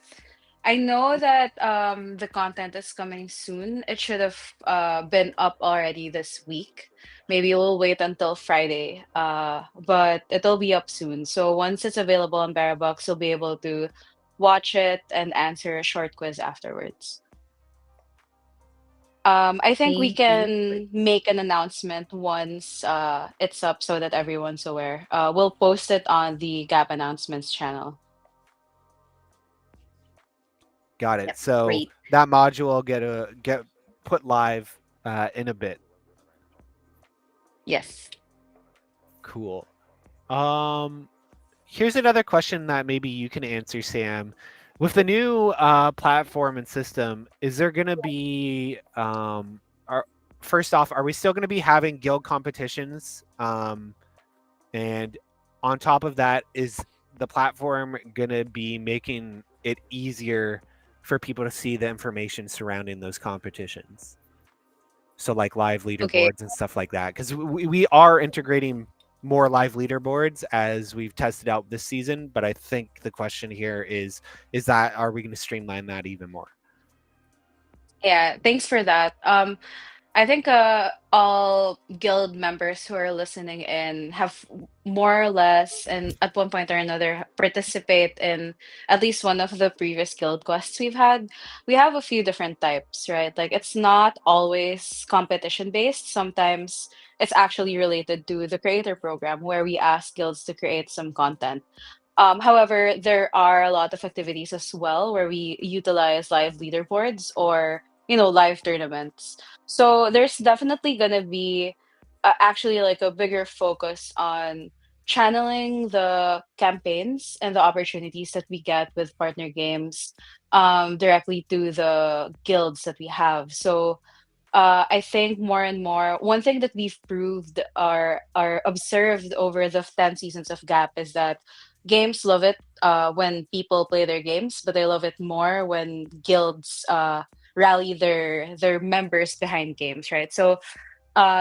I know that the content is coming soon. It should have been up already this week. Maybe we'll wait until Friday. But it'll be up soon. So once it's available on Barabox, you'll be able to watch it and answer a short quiz afterwards. I think we Thank you. can make an announcement once it's up so that everyone's aware. We'll post it on the Gap announcements channel. Got it. Yep, So great. that module will get put live in a bit. Yes. Cool. Here's another question that maybe you can answer, Sam. With the new platform and system, is there going to be first off, are we still going to be having guild competitions? And on top of that, is the platform going to be making it easier for people to see the information surrounding those competitions? So like live Okay. leaderboards and stuff like that, because we are integrating more live leaderboards as we've tested out this season. But I think the question here is that are we going to streamline that even more? Yeah, thanks for that. I think all guild members who are listening in have more or less, and at one point or another, participate in at least one of the previous guild quests we've had. We have a few different types, right? Like it's not always competition based. Sometimes it's actually related to the creator program where we ask guilds to create some content. However, there are a lot of activities as well where we utilize live leaderboards or live tournaments. So there's definitely gonna be actually like a bigger focus on channeling the campaigns and the opportunities that we get with partner games directly to the guilds that we have. So I think more and more, one thing that we've proved or observed over the 10 seasons of Gap is that games love it when people play their games, but they love it more when guilds rally their members behind games, right? So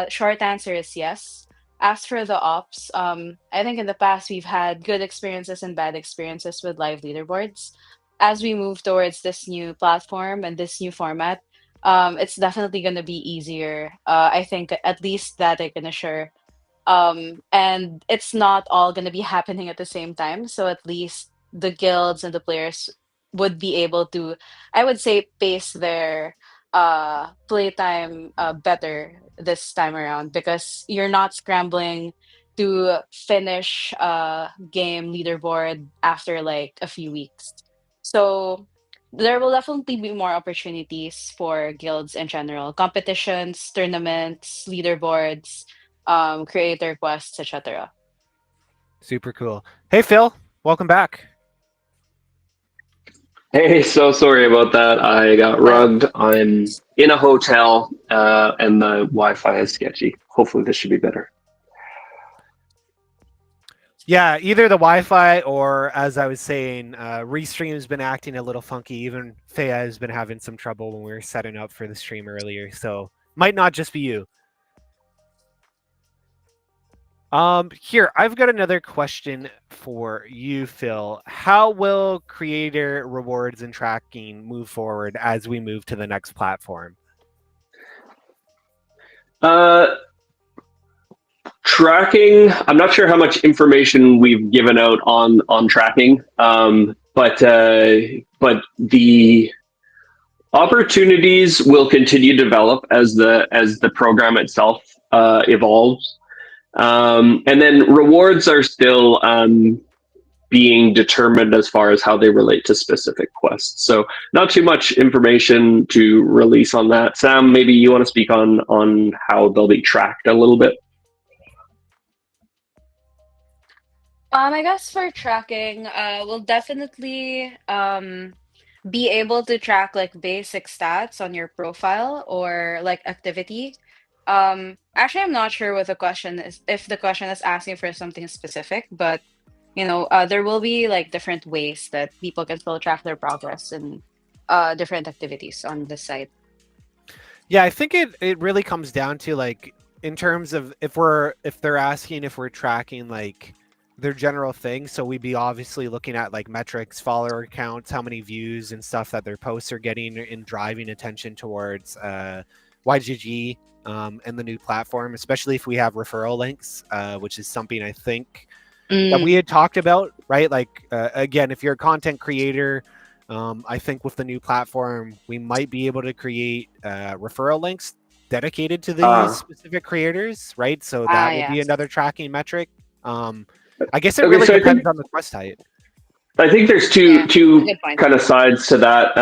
short answer is yes. As for the ops, I think in the past we've had good experiences and bad experiences with live leaderboards. As we move towards this new platform and this new format, it's definitely going to be easier. I think at least that I can assure. And it's not all going to be happening at the same time. So at least the guilds and the players would be able to, I would say, pace their playtime better this time around because you're not scrambling to finish game leaderboard after like a few weeks. So there will definitely be more opportunities for guilds in general, competitions, tournaments, leaderboards, creator quests, etc. Super cool. Hey, Phil, welcome back. Hey, so sorry about that. I got Hello. rugged. I'm in a hotel, and the Wi-Fi is sketchy. Hopefully, this should be better. Yeah, either the Wi-Fi or, as I was saying, Restream's been acting a little funky. Even Thea has been having some trouble when we were setting up for the stream earlier. So might not just be you. Here, I've got another question for you, Phil. How will creator rewards and tracking move forward as we move to the next platform? Tracking. I'm not sure how much information we've given out on tracking, but the opportunities will continue to develop as the program itself evolves, and then rewards are still being determined as far as how they relate to specific quests. So not too much information to release on that. Sam, maybe you want to speak on how they'll be tracked a little bit. I guess for tracking, we'll definitely be able to track like basic stats on your profile or like activity. Actually, I'm not sure what the question is, if the question is asking for something specific, but there will be like different ways that people can still track their progress and different activities on the site. Yeah, I think it really comes down to like in terms of if they're asking if we're tracking like their general thing, so we'd be obviously looking at like metrics, follower counts, how many views and stuff that their posts are getting and driving attention towards YGG and the new platform, especially if we have referral links, which is something I think that we Mm, had talked about, right? Like again, if you're a content creator, I think with the new platform, we might be able to create referral links dedicated to these Uh, specific creators, right? So that will yeah. be another tracking metric. I guess it okay, really so depends on the quest type. I think there's Yeah, that's a two good point. kind of sides to that.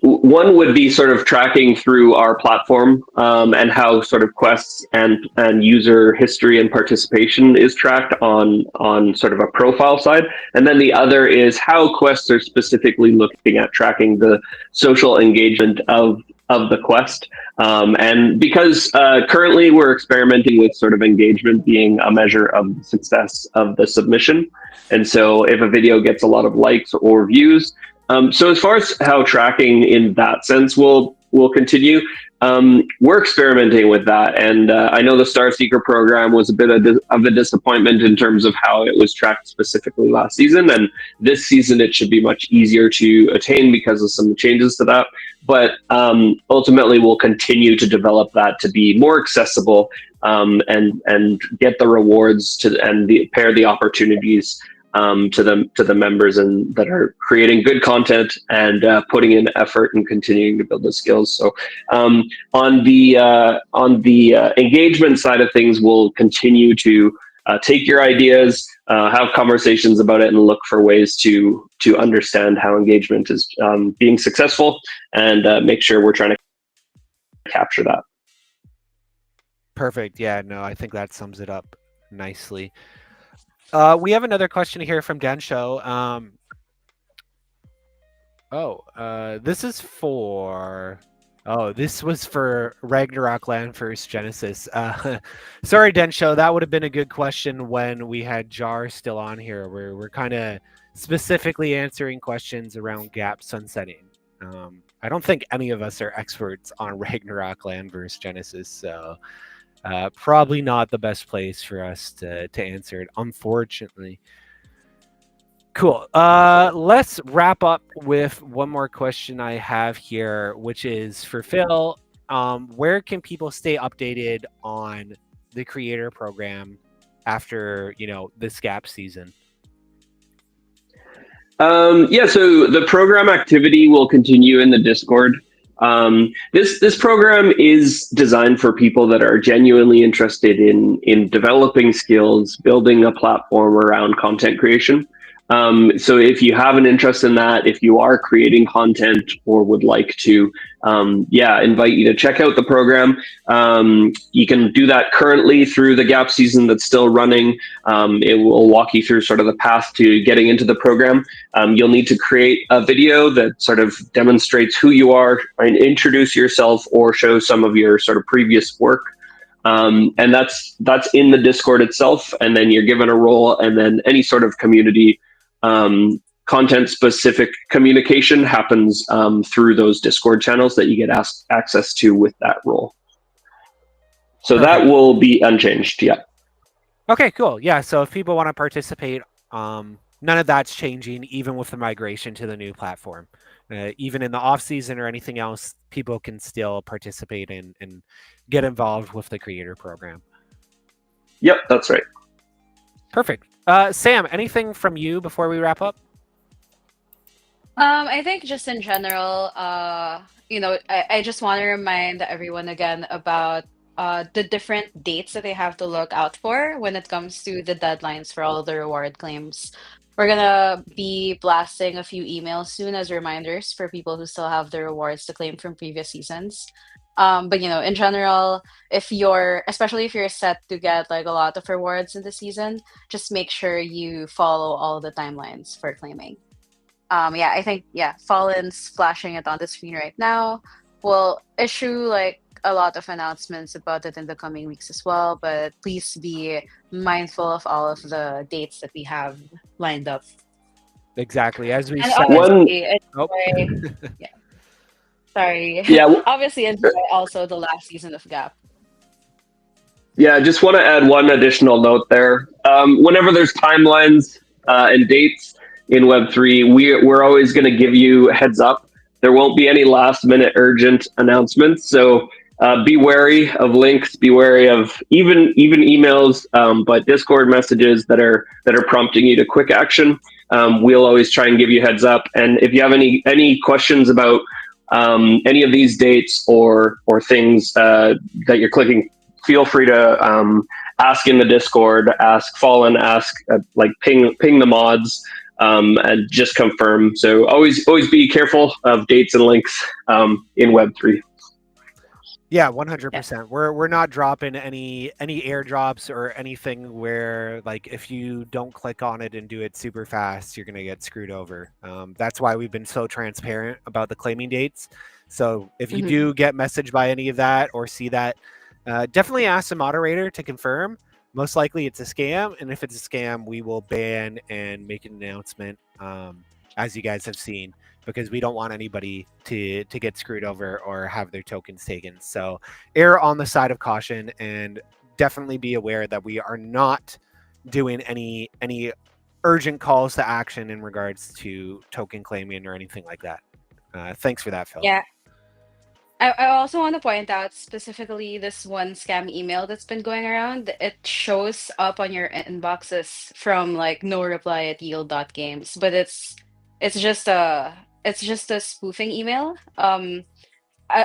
One would be sort of tracking through our platform, and how sort of quests and user history and participation is tracked on sort of a profile side. And then the other is how quests are specifically looking at tracking the social engagement of the quest. And because currently we're experimenting with sort of engagement being a measure of the success of the submission. And so if a video gets a lot of likes or views, so as far as how tracking in that sense will continue, we're experimenting with that. And I know the Star Seeker program was a bit of a disappointment in terms of how it was tracked specifically last season. And this season, it should be much easier to attain because of some changes to that. But ultimately, we'll continue to develop that to be more accessible, and get the rewards and pair the opportunities to the members and that are creating good content and putting in effort and continuing to build the skills. So on the engagement side of things, we'll continue to take your ideas, have conversations about it, and look for ways to understand how engagement is being successful, and make sure we're trying to capture that. Perfect. Yeah, no, I think that sums it up nicely. We have another question here from Dan Show. This is for. Oh, this was for Ragnarok Landverse Genesis. Sorry, Densho, that would have been a good question when we had Jar still on here. We're kind of specifically answering questions around gap sunsetting. I don't think any of us are experts on Ragnarok Landverse Genesis, so probably not the best place for us to answer it, unfortunately. Cool. Let's wrap up with one more question I have here, which is for Phil. Where can people stay updated on the creator program after this gap season? Yeah, so the program activity will continue in the Discord. This program is designed for people that are genuinely interested in developing skills, building a platform around content creation. So if you have an interest in that, if you are creating content or would like to, invite you to check out the program. You can do that currently through the gap season that's still running. It will walk you through sort of the path to getting into the program. You'll need to create a video that sort of demonstrates who you are and introduce yourself or show some of your sort of previous work. And that's in the Discord itself. And then you're given a role, and then any sort of community content specific communication happens through those Discord channels that you get access to with that role. So Perfect. that will be unchanged. Yeah. Okay, cool. Yeah, so if people want to participate, none of that's changing, even with the migration to the new platform. Even in the off season or anything else, people can still participate and get involved with the creator program. Yep, that's right. Perfect. Sam, anything from you before we wrap up? I think just in general, I just want to remind everyone again about the different dates that they have to look out for when it comes to the deadlines for all the reward claims. We're gonna be blasting a few emails soon as reminders for people who still have the rewards to claim from previous seasons. But in general, especially if you're set to get like a lot of rewards in the season, just make sure you follow all the timelines for claiming. I think Fallen's flashing it on the screen right now. We'll issue like a lot of announcements about it in the coming weeks as well, but please be mindful of all of the dates that we have lined up. Exactly. As we And said. obviously Oh. enjoy sorry. Yeah. Obviously enjoy also the last season of Gap. Yeah, I just want to add one additional note there. Whenever there's timelines and dates in Web3, we're always going to give you a heads up. There won't be any last minute urgent announcements. So be wary of links, be wary of even emails, but Discord messages that are prompting you to quick action. We'll always try and give you heads up. And if you have any questions about any of these dates or things that you're clicking, feel free to ask in the Discord, ask Fallen, ask ping the mods, and just confirm. So always be careful of dates and links in Web3. Yeah, 100%. We're not dropping any airdrops or anything where like if you don't click on it and do it super fast, you're gonna get screwed over. That's why we've been so transparent about the claiming dates. So if you do get messaged by any of that or see that, definitely ask the moderator to confirm. Most likely it's a scam, and if it's a scam, we will ban and make an announcement, as you guys have seen, because we don't want anybody to get screwed over or have their tokens taken. So err on the side of caution, and definitely be aware that we are not doing any urgent calls to action in regards to token claiming or anything like that. Thanks for that, Phil. Yeah. I also want to point out specifically this one scam email that's been going around. It shows up on your inboxes from like no reply at yield.games, but it's just a spoofing email.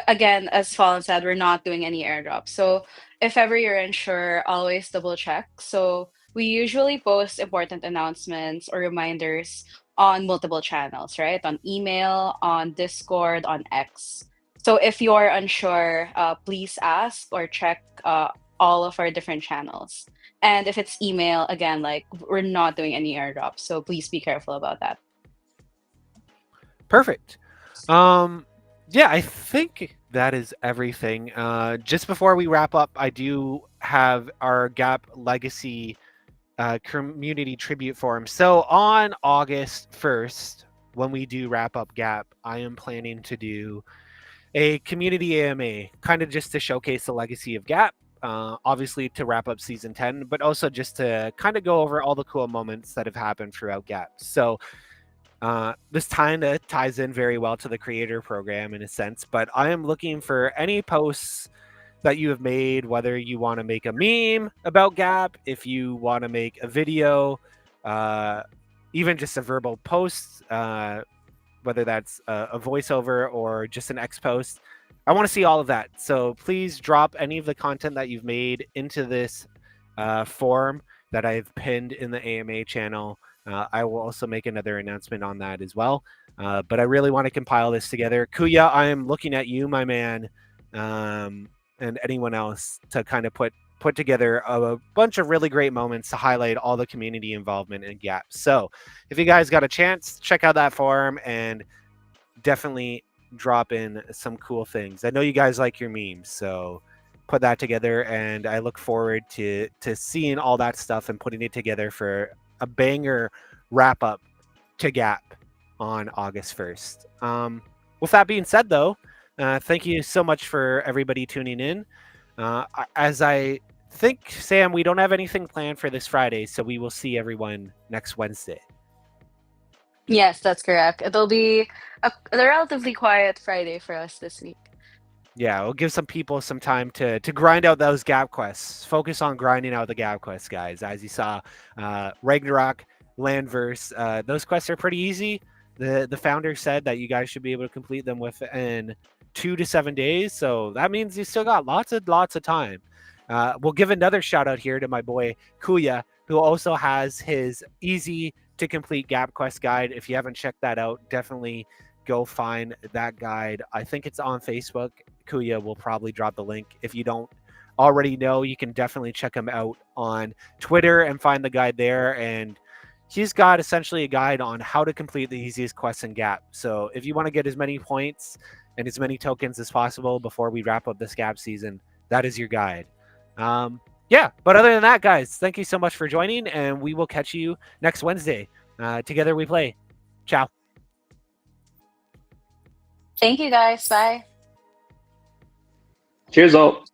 Again, as Fallen said, we're not doing any airdrops. So if ever you're unsure, always double check. So we usually post important announcements or reminders on multiple channels, right? On email, on Discord, on X. So if you're unsure, please ask or check all of our different channels. And if it's email, again, like we're not doing any airdrops, so please be careful about that. Perfect. Yeah, I think that is everything. Just before we wrap up, I do have our Gap Legacy community tribute forum. So on August 1st, when we do wrap up Gap, I am planning to do a community AMA, kind of just to showcase the legacy of Gap. Obviously to wrap up season 10, but also just to kind of go over all the cool moments that have happened throughout Gap. So this kind of ties in very well to the creator program in a sense, but I am looking for any posts that you have made, whether you want to make a meme about Gap, if you want to make a video, even just a verbal post, whether that's a voiceover or just an X post. I want to see all of that. So please drop any of the content that you've made into this form that I've pinned in the AMA channel. I will also make another announcement on that as well. But I really want to compile this together. Kuya, I am looking at you, my man, and anyone else to kind of put together a bunch of really great moments to highlight all the community involvement in Gap. So if you guys got a chance, check out that forum and definitely drop in some cool things. I know you guys like your memes, so put that together, and I look forward to seeing all that stuff and putting it together for a banger wrap up to Gap on August 1st. With that being said, though, thank you so much for everybody tuning in. As I think, Sam, we don't have anything planned for this Friday, so we will see everyone next Wednesday. Yes, that's correct. It'll be a relatively quiet Friday for us this week. Yeah, we'll give some people some time to grind out those Gap quests. Focus on grinding out the Gap quests, guys. As you saw, Ragnarok, Landverse, those quests are pretty easy. The founder said that you guys should be able to complete them within 2 to 7 days. So that means you still got lots of time. We'll give another shout out here to my boy Kuya, who also has his easy to complete Gap Quest guide. If you haven't checked that out, definitely go find that guide. I think it's on Facebook. Kuya will probably drop the link. If you don't already know, you can definitely check him out on Twitter and find the guide there. And he's got essentially a guide on how to complete the easiest quests in Gap. So if you want to get as many points and as many tokens as possible before we wrap up this Gap season, that is your guide. Yeah, but other than that, guys, thank you so much for joining, and we will catch you next Wednesday. Together we play. Ciao. Thank you, guys. Bye. Cheers, all.